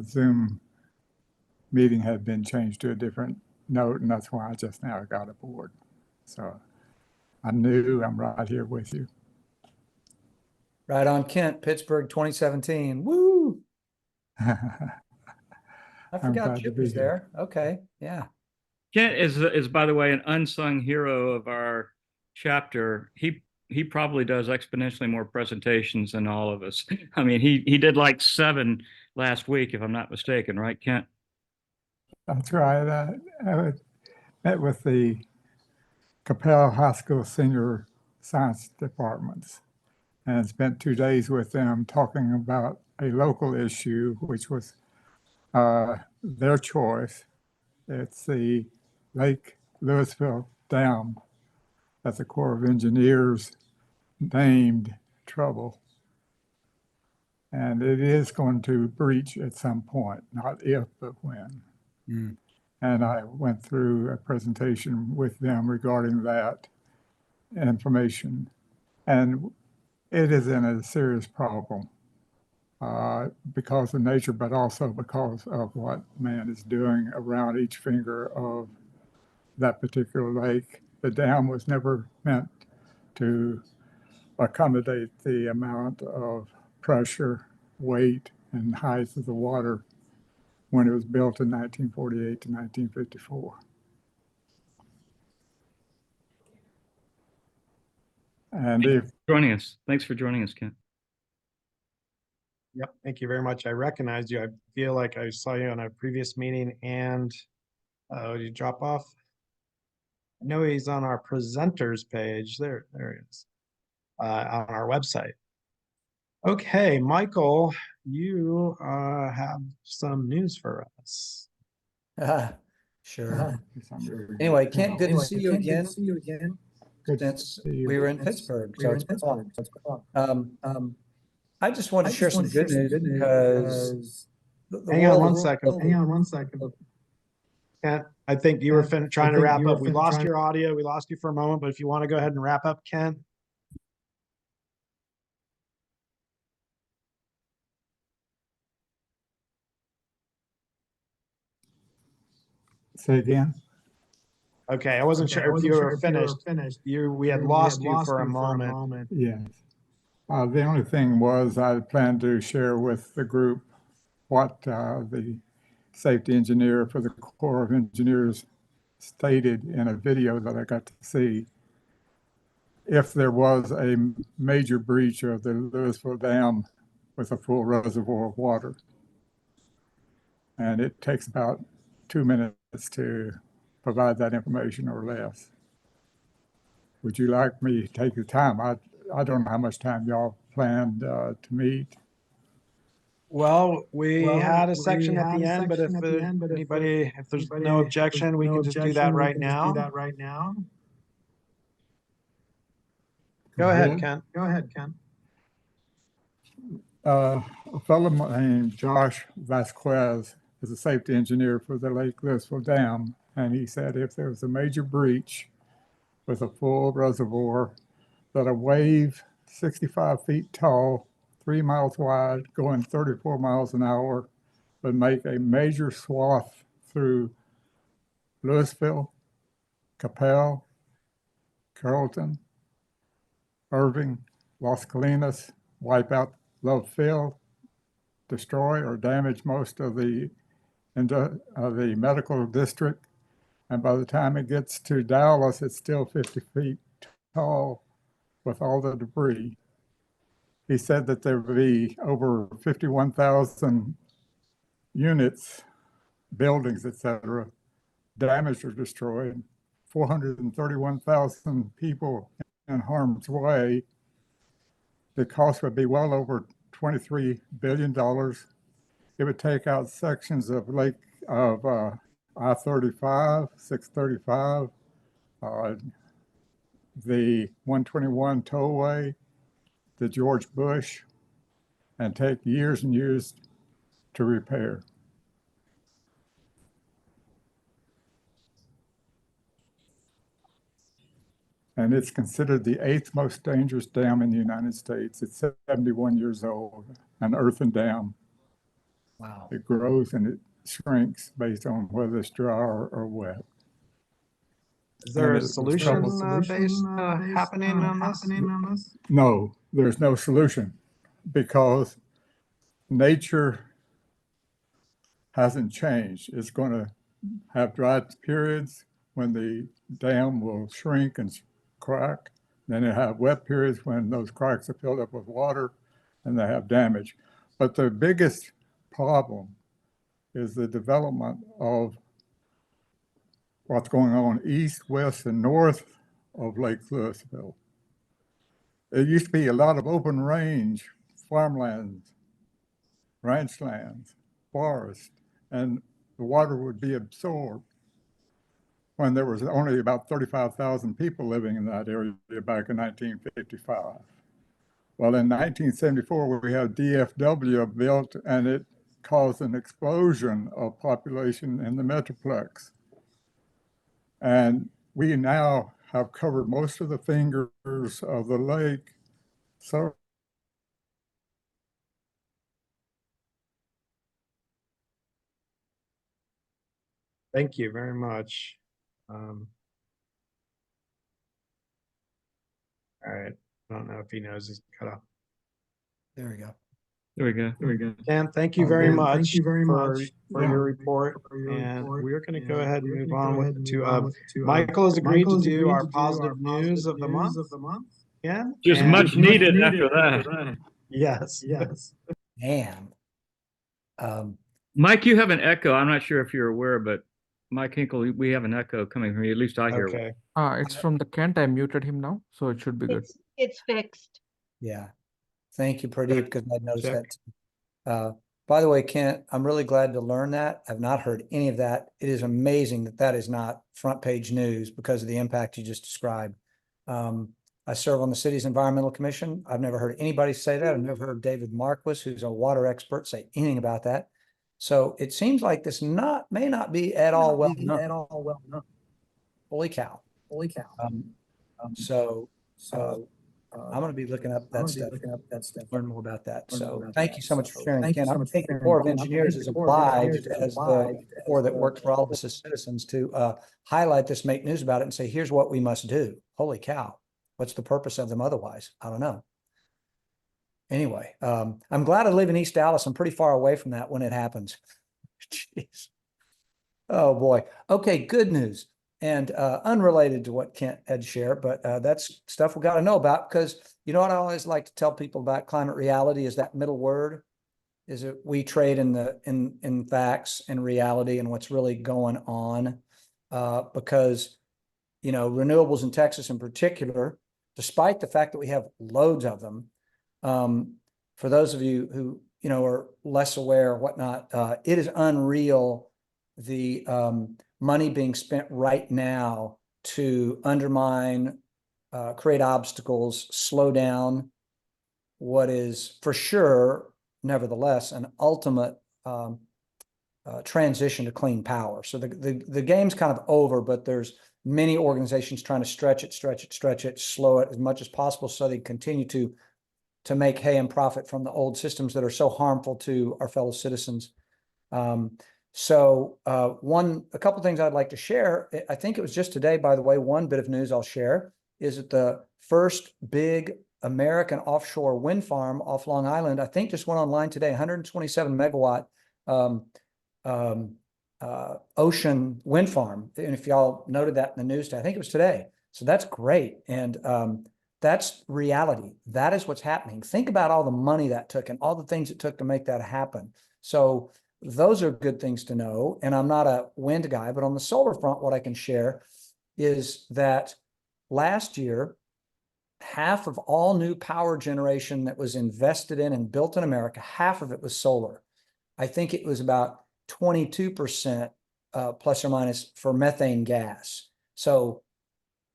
Zoom meeting had been changed to a different note, and that's why I just now got aboard. So I'm new, I'm right here with you. Right on, Kent, Pittsburgh 2017. Woo! I forgot glad to Chip be was here. there. Okay, yeah. Kent is by the way an unsung hero of our chapter. He probably does exponentially more presentations than all of us. I mean, he did like 7 last week, if I'm not mistaken, right, Kent? That's right. I met with the Capel High School Senior Science Departments and spent 2 days with them talking about a local issue, which was their choice. It's the Lake Louisville Dam that the Corps of Engineers named trouble. And it is going to breach at some point, not if, but when. Mm. And I went through a presentation with them regarding that information. And it is in a serious problem because of nature, but also because of what man is doing around each finger of that particular lake. The dam was never meant to accommodate the amount of pressure, weight, and height of the water when it was built in 1948 to 1954. And if Joining us. Thanks for joining us, Kent. Yep, thank you very much. I recognized you. I feel like I saw you on a previous meeting, and did you drop off? I know he's on our presenters page. There he is. On our website. Okay, Michael, you have some news for us. Sure. Anyway, Kent, good to see you again. Since we were in Pittsburgh, so it's been fun. I just want to share some good news because Hang on one second. Kent, I think you were trying to wrap up. We lost your audio. We lost you for a moment, but if you want to go ahead and wrap up, Kent. Say again. Okay, I wasn't sure if you were finished. We had lost you for a moment. Yes. The only thing was I planned to share with the group what the safety engineer for the Corps of Engineers stated in a video that I got to see. If there was a major breach of the Louisville Dam with a full reservoir of water, and it takes about 2 minutes to provide that information or less. Would you like me to take the time? I don't know how much time y'all planned to meet. Well, we had a section at the end, but if there's no objection, we can just do that right now. Go ahead, Kent. A fellow named Josh Vasquez is a safety engineer for the Lake Louisville Dam, and he said if there was a major breach with a full reservoir, that a wave 65 feet tall, 3 miles wide, going 34 miles an hour, would make a major swath through Louisville, Capel, Carrollton, Irving, Las Colinas, wipe out Love Field, destroy or damage most of the medical district. And by the time it gets to Dallas, it's still 50 feet tall with all the debris. He said that there would be over 51,000 units, buildings, etc., damaged or destroyed, 431,000 people in harm's way, the cost would be well over $23 billion. It would take out sections of I-35, 635, the 121 tollway, the George Bush, and take years and years to repair. And it's considered the 8th most dangerous dam in the United States. It's 71 years old, an earthen dam. Wow. It grows and it shrinks based on whether it's dry or wet. Is there And a it was solution trouble- based happening on this? No, there's no solution because nature hasn't changed. It's going to have dry periods when the dam will shrink and crack. Then it have wet periods when those cracks are filled up with water and they have damage. But the biggest problem is the development of what's going on east, west, and north of Lake Louisville. It used to be a lot of open range, farmlands, ranch lands, forest, and the water would be absorbed when there was only about 35,000 people living in that area back in 1955. Well, in 1974, we had DFW built, and it caused an explosion of population in the Metroplex. And we now have covered most of the fingers of the lake. So Thank you very much. All right. I don't know if he knows he's cut off. There we go. There we go. There we go. Dan, thank you very much. Thank you very much for your report. And we're going to go ahead and move on to Michael has agreed to do our positive news of the month. Yeah. Just much needed after that. Yes. Man. Mike, you have an echo. I'm not sure if you're aware, but Mike Hinkle, we have an echo coming from you. At least I hear one. Okay. It's from the Kent. I muted him now, so it should be good. It's fixed. Yeah. Thank you, Pradeep, because I noticed Check. that too. By the way, Kent, I'm really glad to learn that. I've not heard any of that. It is amazing that that is not front page news because of the impact you just described. I serve on the city's environmental commission. I've never heard anybody say that. I've never heard David Marquis, who's a water expert, say anything about that. So it seems like this may not be at all well known. Holy cow. I'm going to be looking up that stuff. Learn more about that. So thank you so much for sharing. Ken, I think the Corps of Engineers is obliged as the Corps that works for all of us as citizens to highlight this, make news about it, and say, here's what we must do. Holy cow. What's the purpose of them otherwise? I don't know. Anyway, I'm glad I live in East Dallas. I'm pretty far away from that when it happens. Jeez. Oh boy. Okay, good news. And unrelated to what Kent had shared, but that's stuff we got to know about, because you know what I always like to tell people about climate reality is that middle word is that we trade in facts and reality and what's really going on, because you know renewables in Texas in particular, despite the fact that we have loads of them, for those of you who you know are less aware or whatnot, it is unreal the money being spent right now to undermine, create obstacles, slow down what is for sure, nevertheless, an ultimate transition to clean power. So the game's kind of over, but there's many organizations trying to stretch it, slow it as much as possible so they continue to make hay and profit from the old systems that are so harmful to our fellow citizens. A couple things I'd like to share. I think it was just today, by the way, one bit of news I'll share is that the first big American offshore wind farm off Long Island, I think just went online today, 127 megawatt ocean wind farm. And if y'all noted that in the news today, I think it was today. So that's great. And that's reality. That is what's happening. Think about all the money that took and all the things it took to make that happen. So those are good things to know. And I'm not a wind guy, but on the solar front, what I can share is that last year, half of all new power generation that was invested in and built in America, half of it was solar. I think it was about 22% plus or minus for methane gas. So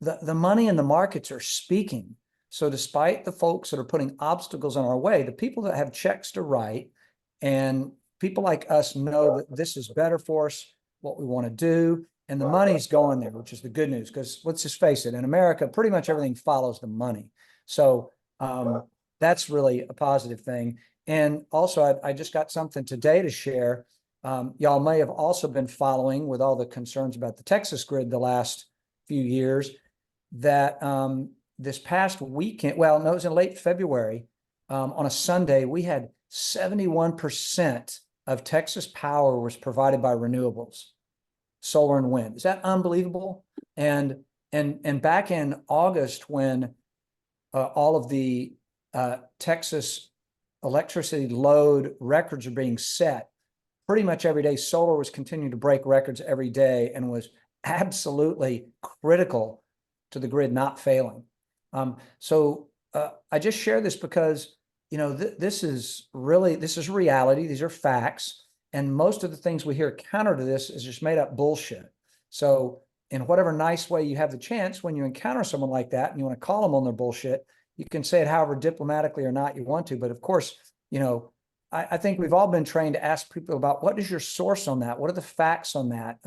the money in the markets are speaking. So despite the folks that are putting obstacles in our way, the people that have checks to write and people like us know that this is better for us, what we want to do, and the money's going there, which is the good news. Because let's just face it, in America, pretty much everything follows the money. So that's really a positive thing. And also, I just got something today to share. Y'all may have also been following with all the concerns about the Texas grid the last few years that this past weekend, well, no, it was in late February, on a Sunday, we had 71% of Texas power was provided by renewables, solar and wind. Is that unbelievable? And back in August, when all of the Texas electricity load records are being set, pretty much every day, solar was continuing to break records every day and was absolutely critical to the grid not failing. So I just share this because, you know, this is reality. These are facts. And most of the things we hear counter to this is just made up bullshit. So in whatever nice way you have the chance, when you encounter someone like that and you want to call them on their bullshit, you can say it however diplomatically or not you want to. But of course, you know, I think we've all been trained to ask people about what is your source on that? What are the facts on that?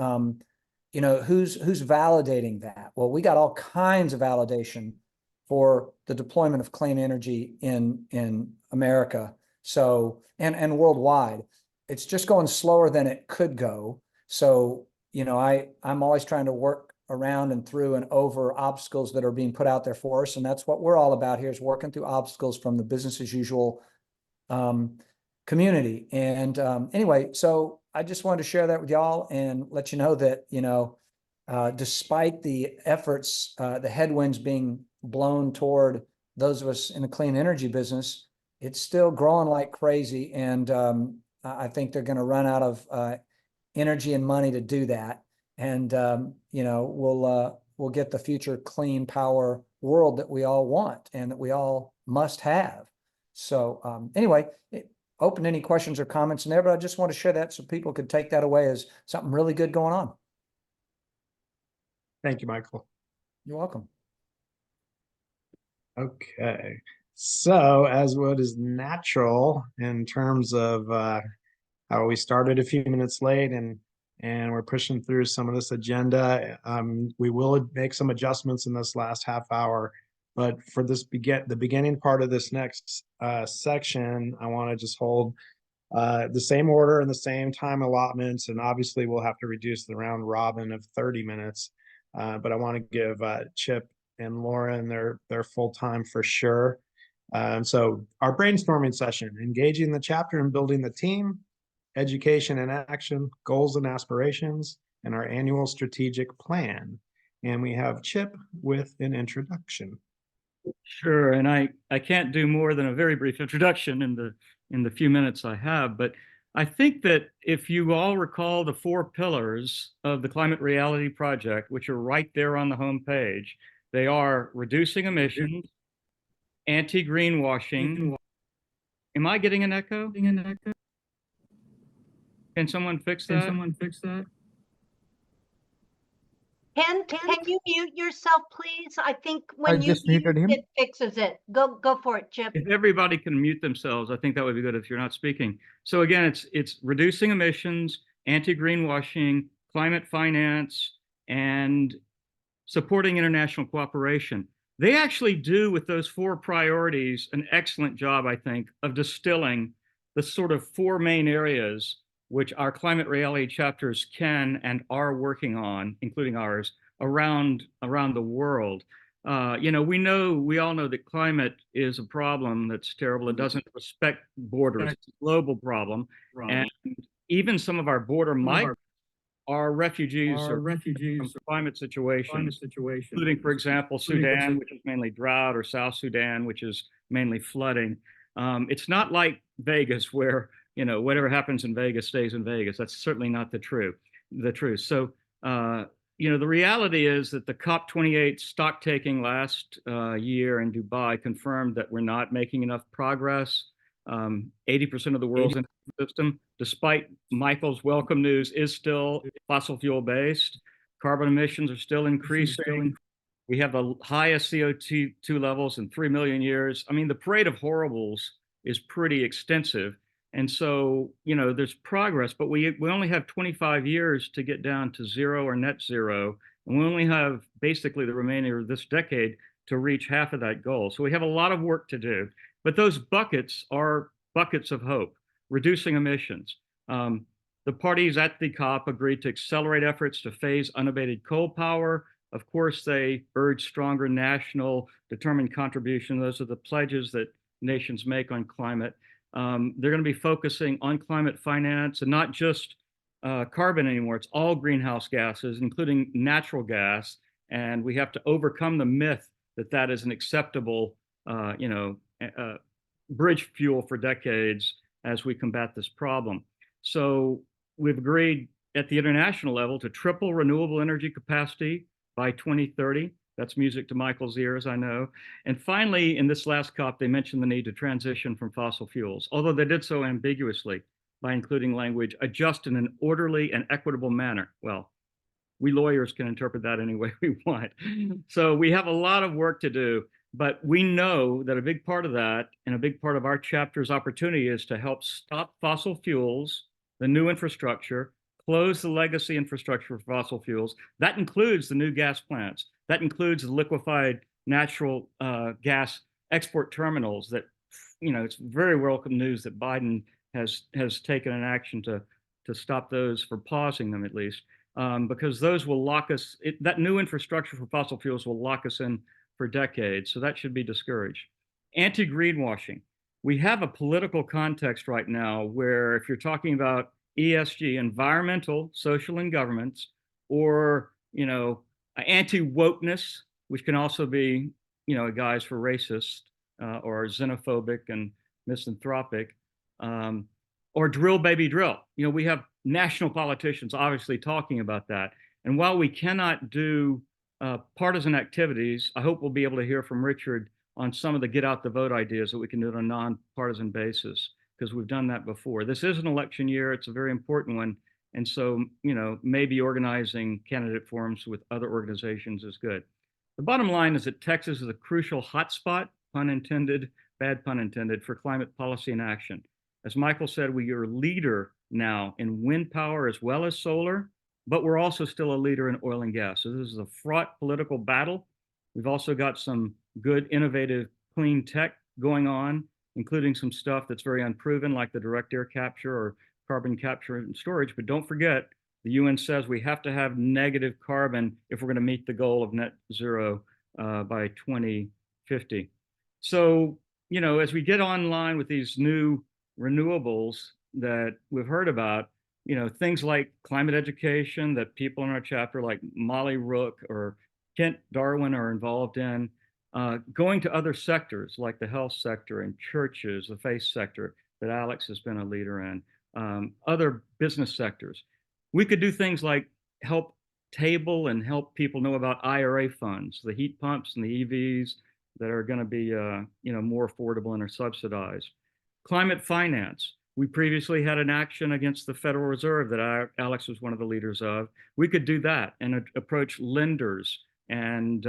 You know, who's validating that? Well, we got all kinds of validation for the deployment of clean energy in America. So, and worldwide, it's just going slower than it could go. So, you know, I'm always trying to work around and through and over obstacles that are being put out there for us. And that's what we're all about here, is working through obstacles from the business as usual community. And anyway, so I just wanted to share that with y'all and let you know that, you know, despite the efforts, the headwinds being blown toward those of us in the clean energy business, it's still growing like crazy. And I think they're going to run out of energy and money to do that. And, you know, we'll get the future clean power world that we all want and that we all must have. So anyway, open any questions or comments in there, but I just want to share that so people could take that away as something really good going on. Thank you, Michael. You're welcome. Okay. So as what is natural in terms of how we started a few minutes late and we're pushing through some of this agenda, we will make some adjustments in this last half hour. But for this the beginning part of this next section, I want to just hold the same order and the same time allotments. And obviously we'll have to reduce the round robin of 30 minutes. But I want to give Chip and Lauren their full time for sure. So our brainstorming session, engaging the chapter and building the team, education and action, goals and aspirations, and our annual strategic plan. And we have Chip with an introduction. Sure, and I can't do more than a very brief introduction in the few minutes I have, but I think that if you all recall the 4 pillars of the Climate Reality Project, which are right there on the home page, they are reducing emissions, anti-greenwashing. Am I getting an echo? Can someone fix that? Can you mute yourself, please? I think I when you just muted mute, him. it fixes it. Go for it, Chip. If everybody can mute themselves, I think that would be good if you're not speaking. So again, it's reducing emissions, anti-greenwashing, climate finance, and supporting international cooperation. They actually do, with those 4 priorities, an excellent job, I think, of distilling the sort of 4 main areas which our climate reality chapters can and are working on, including ours, around the world. You know, we all know that climate is a problem that's terrible. It doesn't respect borders. It's a global problem. And even some of our border migrants are refugees from climate situations, including, for example, Sudan, which is mainly drought, or South Sudan, which is mainly flooding. It's not like Vegas, where, you know, whatever happens in Vegas stays in Vegas. That's certainly not the truth. So the reality is that the COP28 stock taking last year in Dubai confirmed that we're not making enough progress. 80% of the world's energy system, despite Michael's welcome news, is still fossil fuel based. Carbon emissions are still increasing. We have the highest CO2 levels in 3 million years. I mean, the parade of horribles is pretty extensive. And so, there's progress, but we only have 25 years to get down to zero or net zero. And we only have basically the remainder of this decade to reach half of that goal. So we have a lot of work to do. But those buckets are buckets of hope, reducing emissions. The parties at the COP agreed to accelerate efforts to phase unabated coal power. Of course, they urge stronger national determined contribution. Those are the pledges that nations make on climate. They're going to be focusing on climate finance and not just carbon anymore. It's all greenhouse gases, including natural gas. And we have to overcome the myth that that is an acceptable, bridge fuel for decades as we combat this problem. So we've agreed at the international level to triple renewable energy capacity by 2030. That's music to Michael's ears, I know. And finally, in this last COP, they mentioned the need to transition from fossil fuels, although they did so ambiguously by including language, adjust in an orderly and equitable manner. Well, we lawyers can interpret that any way we want. So we have a lot of work to do, but we know that a big part of that and a big part of our chapter's opportunity is to help stop fossil fuels, the new infrastructure, close the legacy infrastructure for fossil fuels. That includes the new gas plants. That includes the liquefied natural gas export terminals that, it's very welcome news that Biden has taken an action to stop those, for pausing them at least, because those will lock us, that new infrastructure for fossil fuels will lock us in for decades. So that should be discouraged. Anti-greenwashing. We have a political context right now where if you're talking about ESG, environmental, social, and governments, or, anti-wokeness, which can also be, a guise for racist or xenophobic and misanthropic, or drill, baby, drill. We have national politicians obviously talking about that. And while we cannot do partisan activities, I hope we'll be able to hear from Richard on some of the get out the vote ideas that we can do on a nonpartisan basis, because we've done that before. This is an election year. It's a very important one. And so, maybe organizing candidate forums with other organizations is good. The bottom line is that Texas is a crucial hotspot, pun intended, bad pun intended, for climate policy and action. As Michael said, we are a leader now in wind power as well as solar, but we're also still a leader in oil and gas. So this is a fraught political battle. We've also got some good, innovative, clean tech going on, including some stuff that's very unproven, like the direct air capture or carbon capture and storage. But don't forget, the UN says we have to have negative carbon if we're going to meet the goal of net zero by 2050. So, as we get online with these new renewables that we've heard about, things like climate education that people in our chapter like Molly Rook or Kent Darwin are involved in, going to other sectors like the health sector and churches, the faith sector that Alex has been a leader in, other business sectors. We could do things like help table and help people know about IRA funds, the heat pumps and the EVs that are going to be more affordable and are subsidized. Climate finance. We previously had an action against the Federal Reserve that Alex was one of the leaders of. We could do that and approach lenders and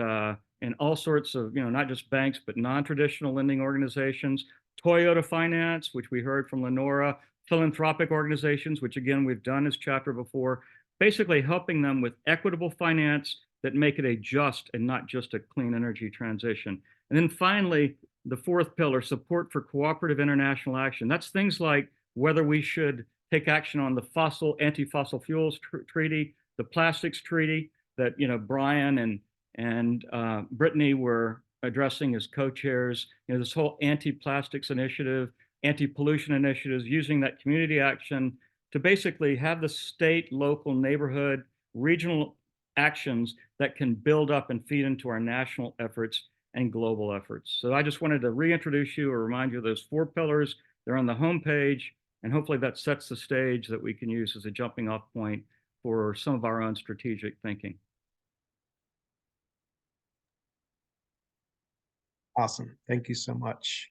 all sorts of, not just banks, but non-traditional lending organizations, Toyota Finance, which we heard from Lenora, philanthropic organizations, which again, we've done as chapter before, basically helping them with equitable finance that make it a just and not just a clean energy transition. And then finally, the fourth pillar, support for cooperative international action. That's things like whether we should take action on the anti-fossil fuels treaty, the plastics treaty that, Brian and Brittany were addressing as co-chairs, this whole anti-plastics initiative, anti-pollution initiatives, using that community action to basically have the state, local, neighborhood, regional actions that can build up and feed into our national efforts and global efforts. So I just wanted to reintroduce you or remind you of those four pillars. They're on the homepage, and hopefully that sets the stage that we can use as a jumping off point for some of our own strategic thinking. Awesome. Thank you so much.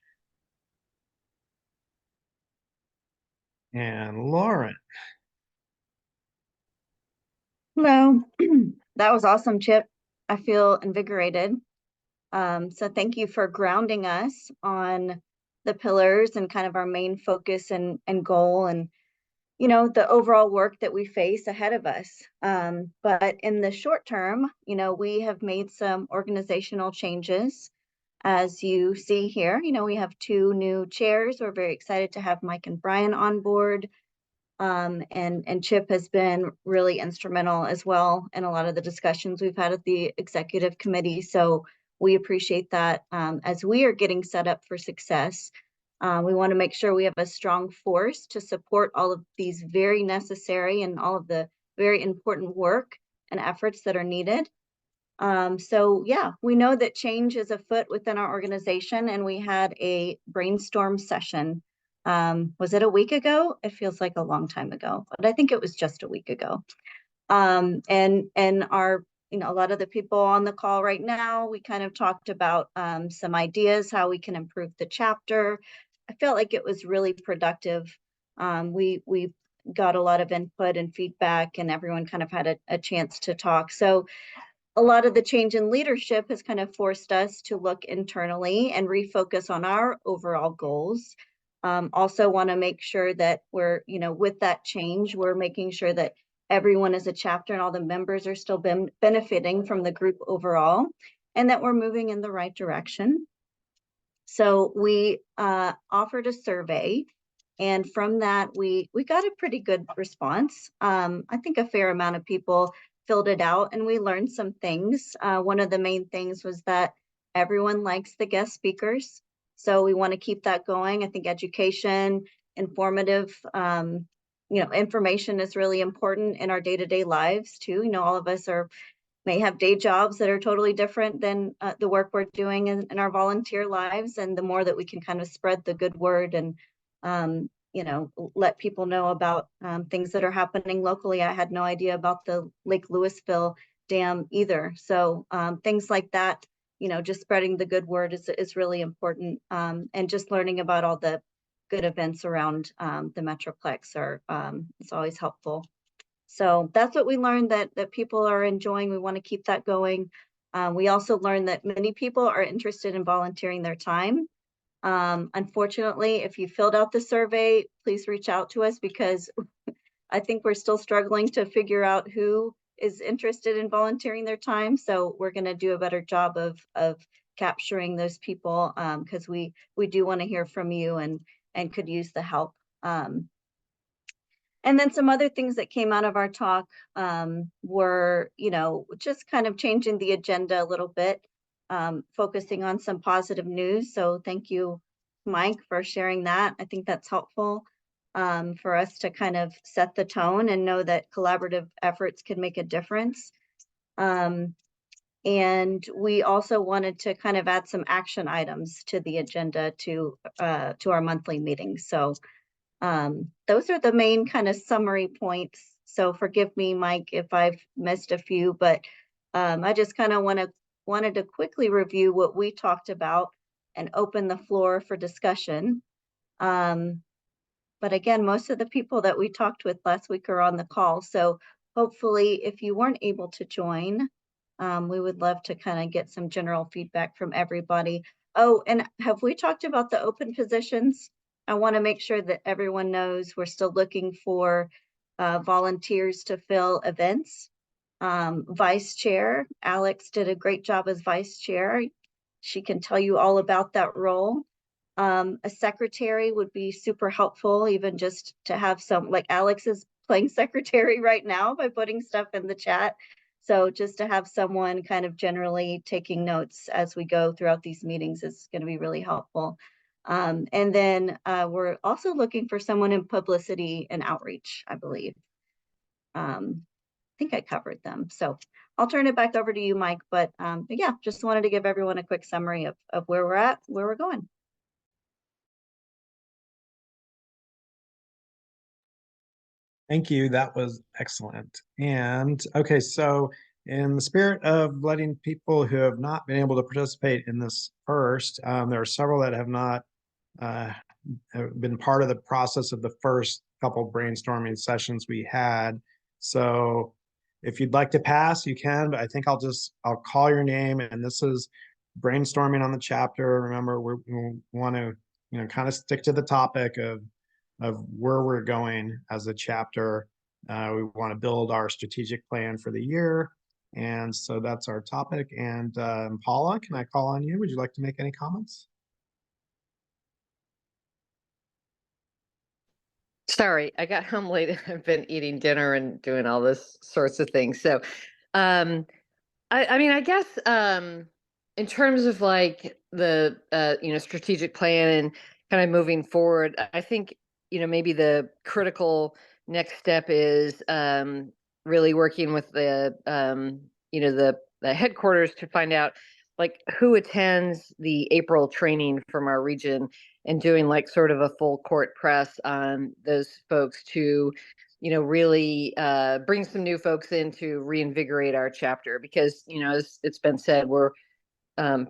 And Lauren. Hello. That was awesome, Chip. I feel invigorated. So thank you for grounding us on the pillars and kind of our main focus and goal and, you know, the overall work that we face ahead of us. But in the short term, you know, we have made some organizational changes. As you see here, you know, we have 2 new chairs. We're very excited to have Mike and Brian on board. And Chip has been really instrumental as well in a lot of the discussions we've had at the executive committee. So we appreciate that. As we are getting set up for success, we want to make sure we have a strong force to support all of these very necessary and all of the very important work and efforts that are needed. So yeah, we know that change is afoot within our organization, and we had a brainstorm session. Was it a week ago? It feels like a long time ago, but I think it was just a week ago. And our, you know, a lot of the people on the call right now, we kind of talked about some ideas, how we can improve the chapter. I felt like it was really productive. We got a lot of input and feedback, and everyone kind of had a chance to talk. So a lot of the change in leadership has kind of forced us to look internally and refocus on our overall goals. Also want to make sure that we're, you know, with that change, we're making sure that everyone as a chapter and all the members are still benefiting from the group overall, and that we're moving in the right direction. So we offered a survey, and from that, we got a pretty good response. I think a fair amount of people filled it out, and we learned some things. One of the main things was that everyone likes the guest speakers. So we want to keep that going. I think education, informative, you know, information is really important in our day-to-day lives too. You know, all of us may have day jobs that are totally different than the work we're doing in our volunteer lives. And the more that we can kind of spread the good word and, you know, let people know about things that are happening locally. I had no idea about the Lake Louisville Dam either. So things like that, you know, just spreading the good word is really important. And just learning about all the good events around the Metroplex is always helpful. So that's what we learned that people are enjoying. We want to keep that going. We also learned that many people are interested in volunteering their time. Unfortunately, if you filled out the survey, please reach out to us, because I think we're still struggling to figure out who is interested in volunteering their time. So we're going to do a better job of capturing those people, because we do want to hear from you and could use the help. And then some other things that came out of our talk were, you know, just kind of changing the agenda a little bit, focusing on some positive news. So thank you, Mike, for sharing that. I think that's helpful for us to kind of set the tone and know that collaborative efforts can make a difference. And we also wanted to kind of add some action items to the agenda to our monthly meetings. So those are the main kind of summary points. So forgive me, Mike, if I've missed a few, but I just kind of wanted to quickly review what we talked about and open the floor for discussion. But again, most of the people that we talked with last week are on the call. So hopefully, if you weren't able to join, we would love to kind of get some general feedback from everybody. Oh, and have we talked about the open positions? I want to make sure that everyone knows we're still looking for volunteers to fill events. Vice chair, Alex did a great job as vice chair. She can tell you all about that role. A secretary would be super helpful, even just to have some, like Alex is playing secretary right now by putting stuff in the chat. So just to have someone kind of generally taking notes as we go throughout these meetings is going to be really helpful. And then we're also looking for someone in publicity and outreach, I believe. I think I covered them. So I'll turn it back over to you, Mike. But yeah, just wanted to give everyone a quick summary of where we're at, where we're going. Thank you. That was excellent. And okay, so in the spirit of letting people who have not been able to participate in this first, there are several that have not have been part of the process of the first couple brainstorming sessions we had. So if you'd like to pass, you can, but I think I'll call your name, and this is brainstorming on the chapter. Remember, we want to, kind of stick to the topic of where we're going as a chapter. We want to build our strategic plan for the year. And so that's our topic. And Paula, can I call on you? Would you like to make any comments? Sorry, I got home late. I've been eating dinner and doing all this sorts of things. So, I mean, I guess in terms of like the strategic plan and kind of moving forward, I think maybe the critical next step is really working with the the headquarters to find out like who attends the April training from our region, and doing like sort of a full court press on those folks to really bring some new folks in to reinvigorate our chapter, because as it's been said, we're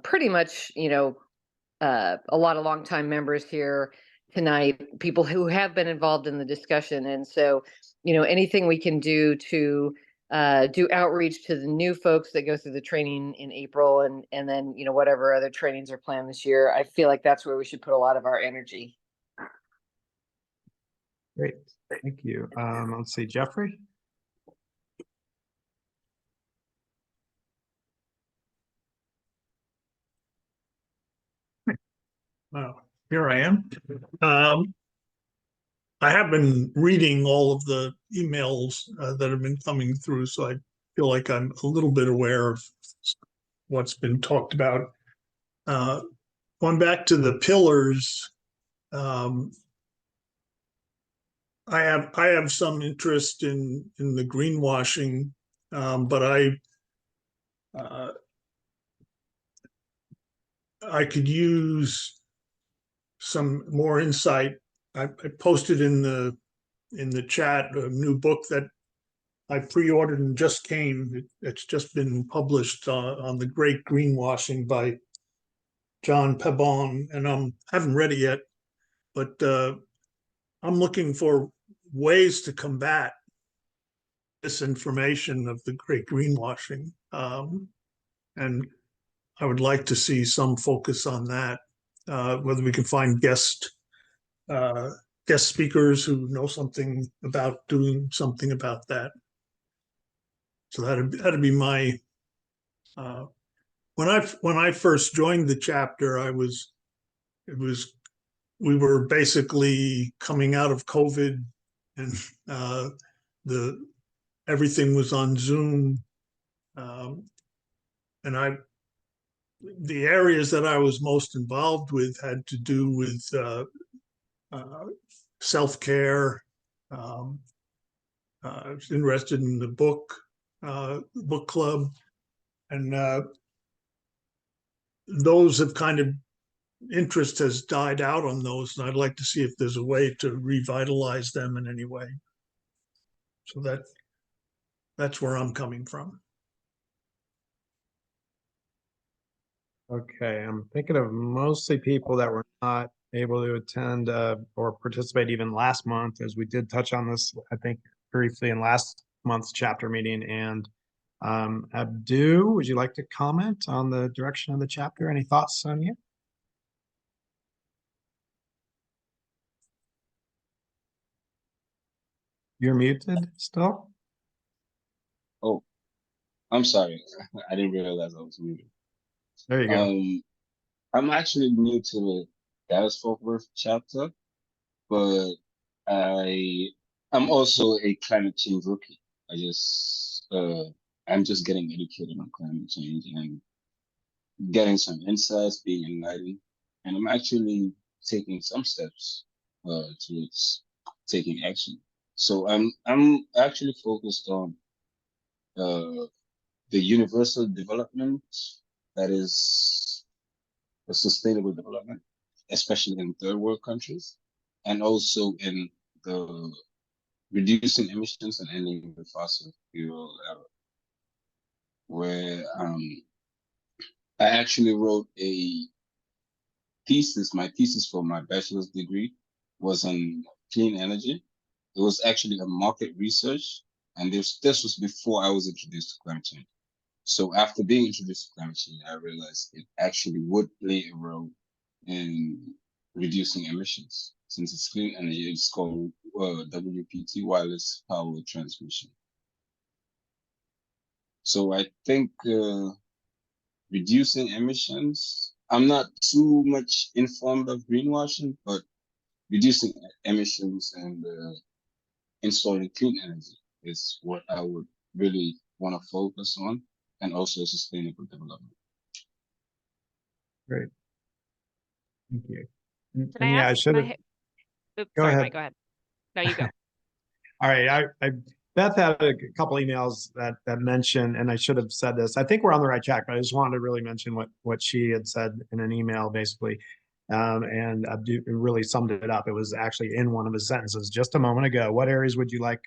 pretty much a lot of longtime members here tonight, people who have been involved in the discussion. And so anything we can do to do outreach to the new folks that go through the training in April, and then whatever other trainings are planned this year, I feel like that's where we should put a lot of our energy. Great, thank you. Let's see, Jeffrey. Here I am. I have been reading all of the emails that have been coming through, so I feel like I'm a little bit aware of what's been talked about. Going back to the pillars, I have some interest in the greenwashing, but I could use some more insight. I posted in the chat a new book that I pre-ordered and just came. It's just been published on the Great Greenwashing by John Pabon, and I haven't read it yet, but I'm looking for ways to combat disinformation of the Great Greenwashing, and I would like to see some focus on that. Whether we can find guest speakers who know something about doing something about that. So that'd be my. When I first joined the chapter, we were basically coming out of COVID, and everything was on Zoom, and the areas that I was most involved with had to do with self-care. I was interested in the book club, and those have kind of, interest has died out on those, and I'd like to see if there's a way to revitalize them in any way. So that's where I'm coming from. Okay, I'm thinking of mostly people that were not able to attend or participate even last month, as we did touch on this, I think, briefly in last month's chapter meeting. And Abdu, would you like to comment on the direction of the chapter? Any thoughts on you? You're muted still? Oh, I'm sorry. I didn't realize I was muted. There you go. I'm actually new to the Dallas-Fort Worth chapter, but I'm also a climate change rookie. I'm just getting educated on climate change and getting some insights, being enlightened, and I'm actually taking some steps towards taking action. So I'm actually focused on the universal development, that is a sustainable development, especially in third world countries, and also in the reducing emissions and ending the fossil fuel era. where I actually wrote a thesis. My thesis for my bachelor's degree was on clean energy. It was actually a market research, and this was before I was introduced to climate change. So after being introduced to climate change, I realized it actually would play a role in reducing emissions. Since it's clean energy, it's called WPT, wireless power transmission. So I think reducing emissions, I'm not too much informed of greenwashing, but reducing emissions and installing clean energy is what I would really want to focus on, and also sustainable development. Great. Thank you. And, Can I yeah, I ask? should have. Oops, Go sorry, ahead. Mike, go ahead. No, you go. All right. Beth had a couple emails that mentioned, and I should have said this. I think we're on the right track, but I just wanted to really mention what she had said in an email, basically. And it really summed it up. It was actually in one of the sentences just a moment ago. What areas would you like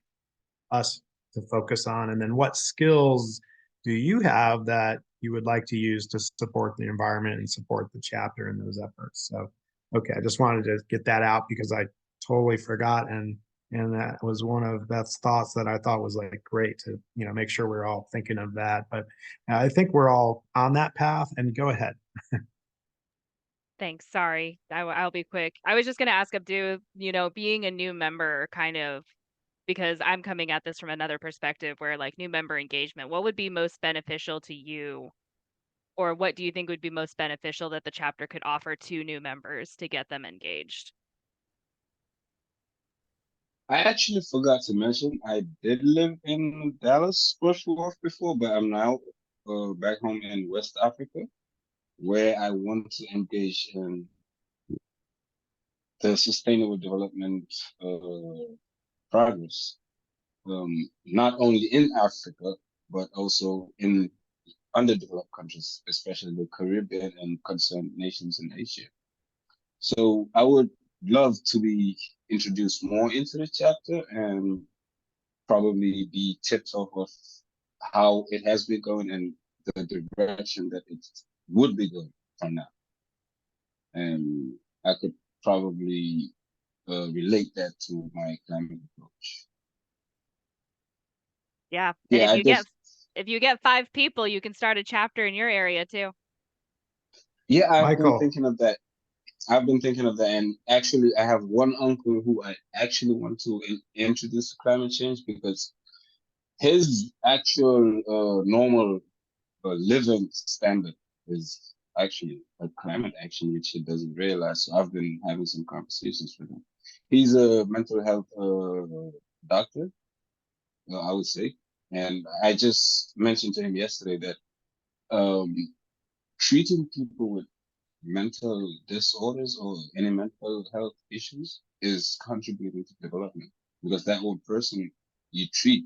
us to focus on? And then what skills do you have that you would like to use to support the environment and support the chapter in those efforts? So, okay, I just wanted to get that out because I totally forgot, and that was one of Beth's thoughts that I thought was like great to make sure we're all thinking of that. But I think we're all on that path. And go ahead. Thanks. Sorry, I'll be quick. I was just going to ask Abdu, being a new member, kind of, because I'm coming at this from another perspective where like new member engagement, what would be most beneficial to you? Or what do you think would be most beneficial that the chapter could offer to new members to get them engaged? I actually forgot to mention, I did live in Dallas, Fort Worth before, but I'm now back home in West Africa, where I want to engage in the sustainable development progress, not only in Africa, but also in underdeveloped countries, especially the Caribbean and concerned nations in Asia. So I would love to be introduced more into the chapter and probably be tipped off of how it has been going and the direction that it would be going from now. And I could probably relate that to my climate approach. Yeah. And Yeah, if you get 5 people, you can start a chapter in your area too. Yeah, I've Michael. been thinking of that. And actually, I have one uncle who I actually want to introduce to climate change, because his actual normal living standard is actually a climate action, which he doesn't realize. So I've been having some conversations with him. He's a mental health doctor, I would say. And I just mentioned to him yesterday that treating people with mental disorders or any mental health issues is contributing to development, because that old person you treat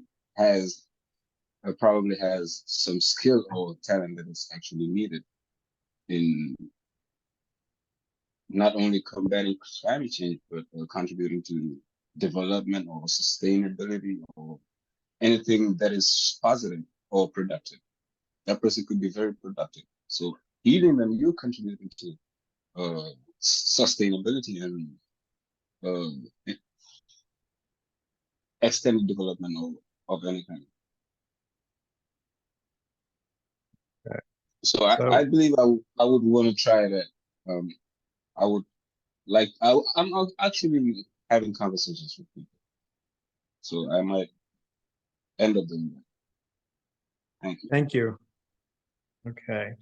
probably has some skill or talent that is actually needed in not only combating climate change, but contributing to development or sustainability or anything that is positive or productive. That person could be very productive. So healing them, you're contributing to sustainability and extended development of any kind. Okay. So I believe I would want to try that. I'm actually having conversations with people, so I might end up doing that. Thank you. Thank you. Okay.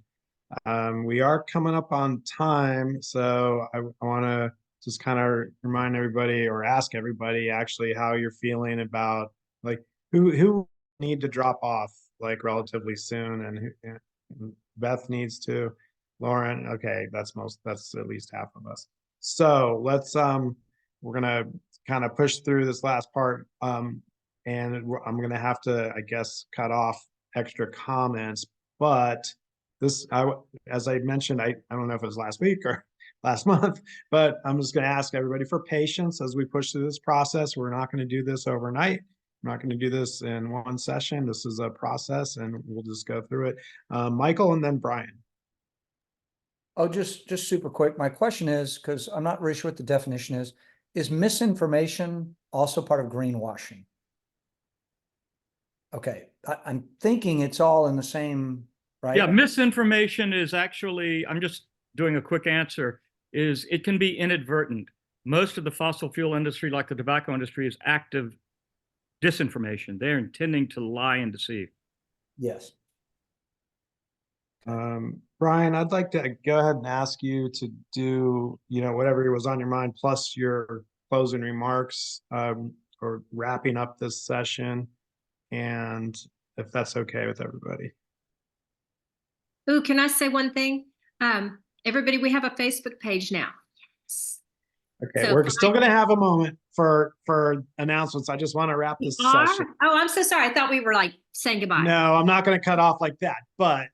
We are coming up on time, so I want to just kind of remind everybody or ask everybody actually how you're feeling about like who need to drop off like relatively soon, and Beth needs to, Lauren. Okay, that's at least half of us. So let's we're gonna kind of push through this last part, and I'm gonna have to, I guess, cut off extra comments, but as I mentioned, I don't know if it was last week or last month, but I'm just going to ask everybody for patience as we push through this process. We're not going to do this overnight. I'm not going to do this in one session. This is a process and we'll just go through it. Michael and then Brian. Oh, just super quick. My question is, because I'm not really sure what the definition is misinformation also part of greenwashing? Okay, I'm thinking it's all in the same, right? Yeah, misinformation is actually, I'm just doing a quick answer, is it can be inadvertent. Most of the fossil fuel industry, like the tobacco industry, is active disinformation. They're intending to lie and deceive. Yes. Brian, I'd like to go ahead and ask you to do, whatever was on your mind, plus your closing remarks, or wrapping up this session. And if that's okay with everybody. Ooh, can I say one thing? Everybody, we have a Facebook page now. Yes. Okay, So we're still going to have a moment for announcements. I just want to wrap this session. Oh, I'm so sorry. I thought we were like saying goodbye. No, I'm not going to cut off like that, but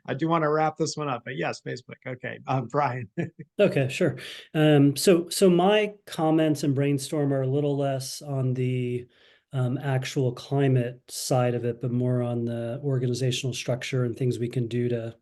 I do want to wrap this one up. But yes, Facebook. Okay, Brian. Okay, sure. So my comments and brainstorm are a little less on the actual climate side of it, but more on the organizational structure and things we can do to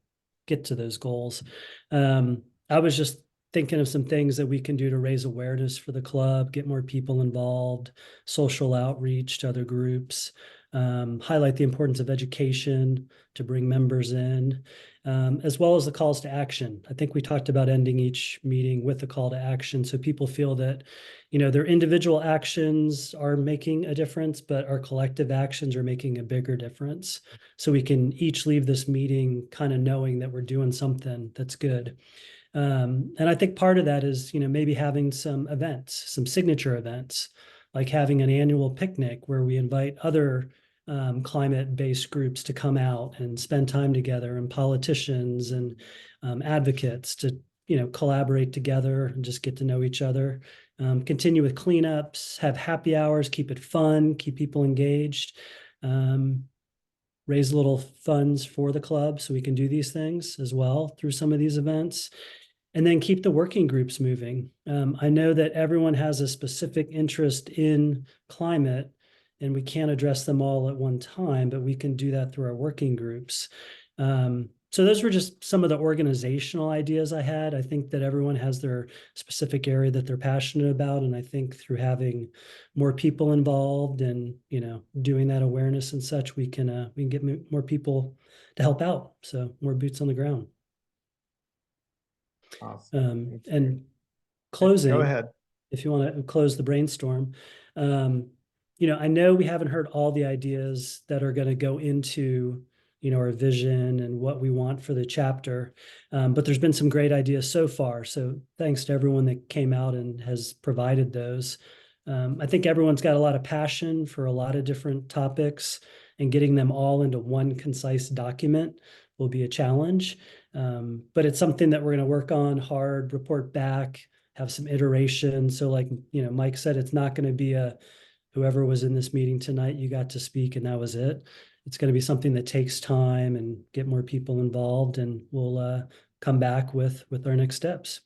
get to those goals. I was just thinking of some things that we can do to raise awareness for the club, get more people involved, social outreach to other groups, highlight the importance of education to bring members in, as well as the calls to action. I think we talked about ending each meeting with a call to action so people feel that, their individual actions are making a difference, but our collective actions are making a bigger difference. So we can each leave this meeting kind of knowing that we're doing something that's good. And I think part of that is, maybe having some events, some signature events, like having an annual picnic where we invite other climate-based groups to come out and spend time together, and politicians and advocates to, collaborate together and just get to know each other. Continue with cleanups, have happy hours, keep it fun, keep people engaged. Raise little funds for the club so we can do these things as well through some of these events. And then keep the working groups moving. I know that everyone has a specific interest in climate, and we can't address them all at one time, but we can do that through our working groups. So those were just some of the organizational ideas I had. I think that everyone has their specific area that they're passionate about. And I think through having more people involved and, doing that awareness and such, we can get more people to help out. So more boots on the ground. Awesome. And closing, go ahead. If you want to close the brainstorm, I know we haven't heard all the ideas that are going to go into, our vision and what we want for the chapter. But there's been some great ideas so far. So thanks to everyone that came out and has provided those. I think everyone's got a lot of passion for a lot of different topics, and getting them all into one concise document will be a challenge. But it's something that we're going to work on hard, report back, have some iteration. So like, Mike said, it's not going to be whoever was in this meeting tonight, you got to speak and that was it. It's going to be something that takes time and get more people involved, and we'll come back with our next steps.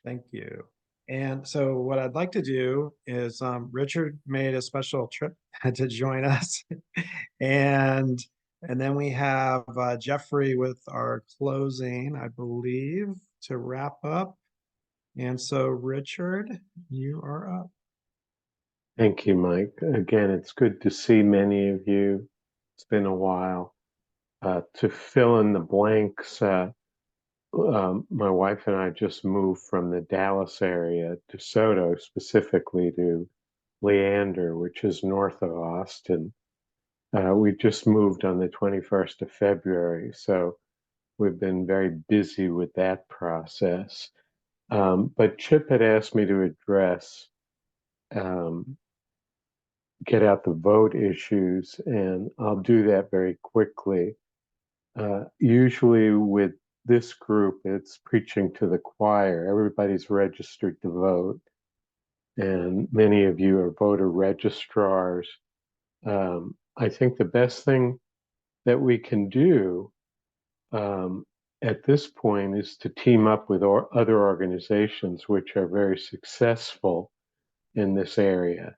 Thank you. And so what I'd like to do is Richard made a special trip to join us. and then we have Jeffrey with our closing, I believe, to wrap up. And so Richard, you are up. Thank you, Mike. Again, it's good to see many of you. It's been a while. To fill in the blanks, my wife and I just moved from the Dallas area to DeSoto, specifically to Leander, which is north of Austin. We just moved on the 21st of February, so we've been very busy with that process. But Chip had asked me to address get out the vote issues, and I'll do that very quickly. Usually with this group, it's preaching to the choir. Everybody's registered to vote, and many of you are voter registrars. I think the best thing that we can do at this point is to team up with other organizations which are very successful in this area.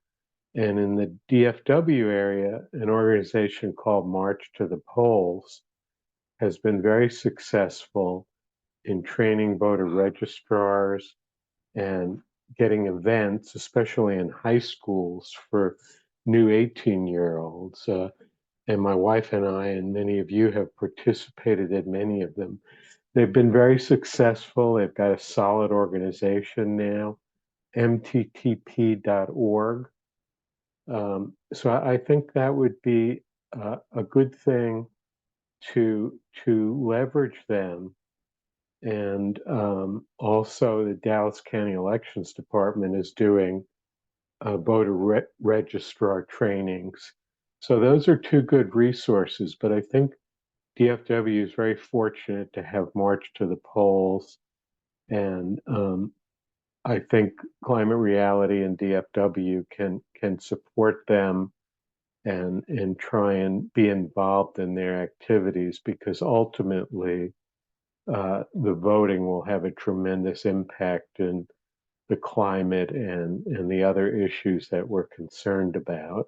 And in the DFW area, an organization called March to the Polls has been very successful in training voter registrars and getting events, especially in high schools, for new 18-year-olds. And my wife and I, and many of you, have participated in many of them. They've been very successful. They've got a solid organization now, mttp.org. So I think that would be a good thing to leverage them. And also the Dallas County Elections Department is doing voter registrar trainings. So those are two good resources, but I think DFW is very fortunate to have March to the Polls. And I think Climate Reality and DFW can support them and try and be involved in their activities, because ultimately the voting will have a tremendous impact in the climate and the other issues that we're concerned about.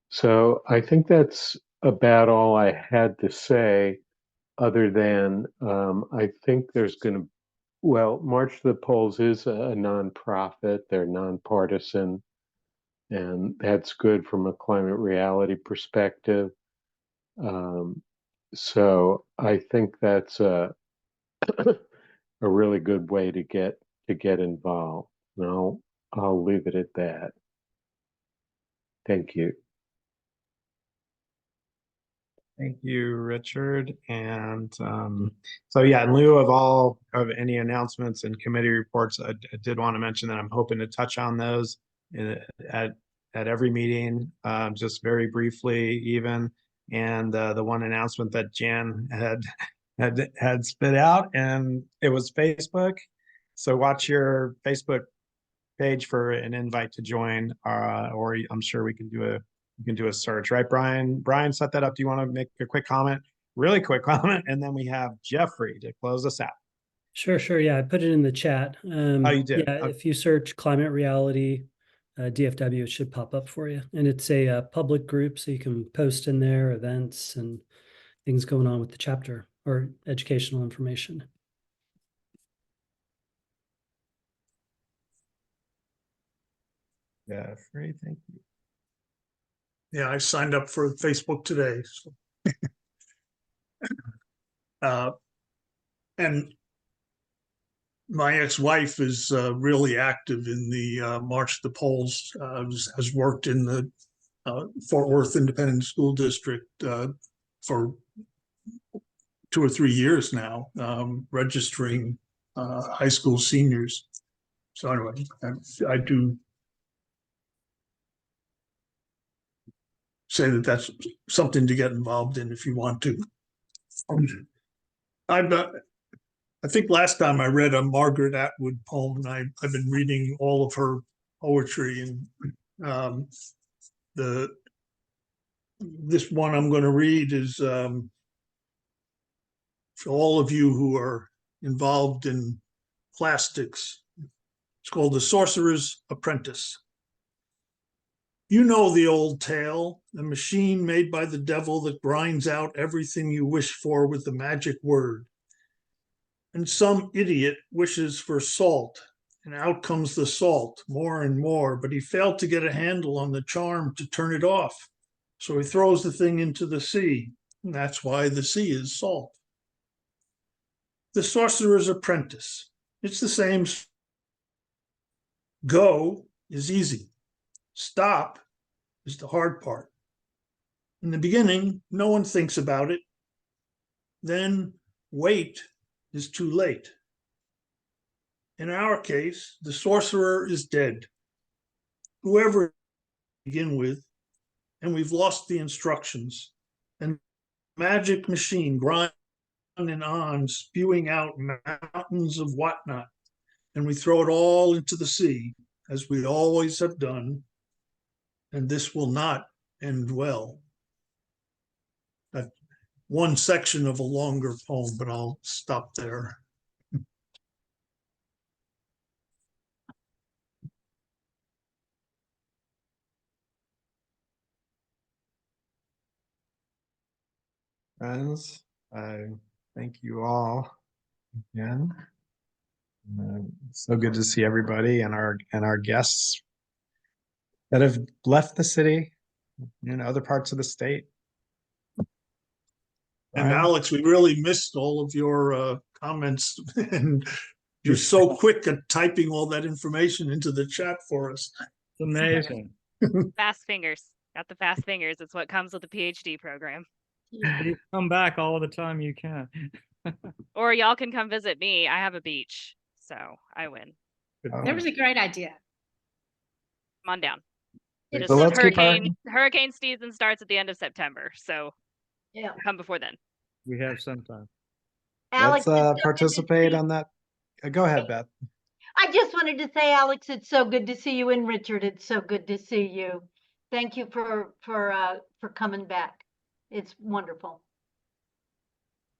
So I think that's about all I had to say, other than I think there's going to, well, March to the Polls is a nonprofit. They're nonpartisan, and that's good from a climate reality perspective. So I think that's a really good way to get involved. And I'll leave it at that. Thank you. Thank you, Richard. And so yeah, in lieu of all of any announcements and committee reports, I did want to mention that I'm hoping to touch on those at every meeting, just very briefly even. And the one announcement that Jan had spit out, and it was Facebook. So watch your Facebook page for an invite to join, or I'm sure we can do a search, right, Brian? Brian set that up. Do you want to make a quick comment? Really quick comment, and then we have Jeffrey to close us out. Sure. Yeah, I put it in the chat. Oh, you did? Yeah, Okay. if you search Climate Reality DFW, it should pop up for you. And it's a public group, so you can post in there events and things going on with the chapter or educational information. Jeffrey, thank you. Yeah, I signed up for Facebook today. So. And my ex-wife is really active in the March to the Polls, has worked in the Fort Worth Independent School District for 2 or 3 years now, registering high school seniors. So anyway, I do say that that's something to get involved in if you want to. I think last time I read a Margaret Atwood poem, and I've been reading all of her poetry, and this one I'm going to read is for all of you who are involved in plastics. It's called The Sorcerer's Apprentice. You know the old tale, a machine made by the devil that grinds out everything you wish for with the magic word. And some idiot wishes for salt, and out comes the salt, more and more, but he failed to get a handle on the charm to turn it off. So he throws the thing into the sea, and that's why the sea is salt. The Sorcerer's Apprentice. It's the same. Go is easy. Stop is the hard part. In the beginning, no one thinks about it. Then wait is too late. In our case, the sorcerer is dead, whoever to begin with, and we've lost the instructions. And the magic machine grinds on and on, spewing out mountains of whatnot. And we throw it all into the sea, as we always have done. And this will not end well. That's one section of a longer poem, but I'll stop there. friends. Thank you all again. It's so good to see everybody and our guests that have left the city and other parts of the state. And Brian? Alex, we really missed all of your comments, and you're so quick at typing all that information into the chat for us. It's amazing. Fast fingers. Got the fast fingers. It's what comes with the PhD program. You come back all the time you can. Or y'all can come visit me. I have a beach, so I win. That was a great idea. Come on down. So Just let's keep our- hurricane season starts at the end of September, so Yeah. come before then. We have some time. Alex, Let's it's so good to participate see- on that. Go ahead, Beth. I just wanted to say, Alex, it's so good to see you, and Richard, it's so good to see you. Thank you for coming back. It's wonderful.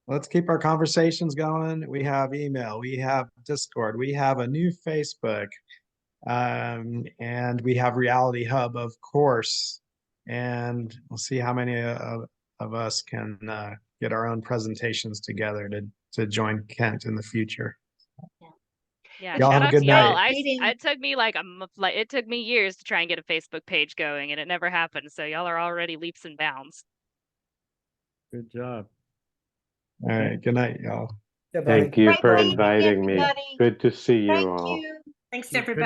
Let's keep our conversations going. We have email, we have Discord, we have a new Facebook, and we have Reality Hub, of course. And we'll see how many of us can get our own presentations together to join Kent in the future. Yeah, Y'all shout have a out good to y'all. night. It took me it took me years to try and get a Facebook page going, and it never happened. So y'all are already leaps and bounds. Good job. All right, good night, y'all. Thank you Great for meeting inviting me. everybody. Good to see you Thank all. you. Thanks, everybody.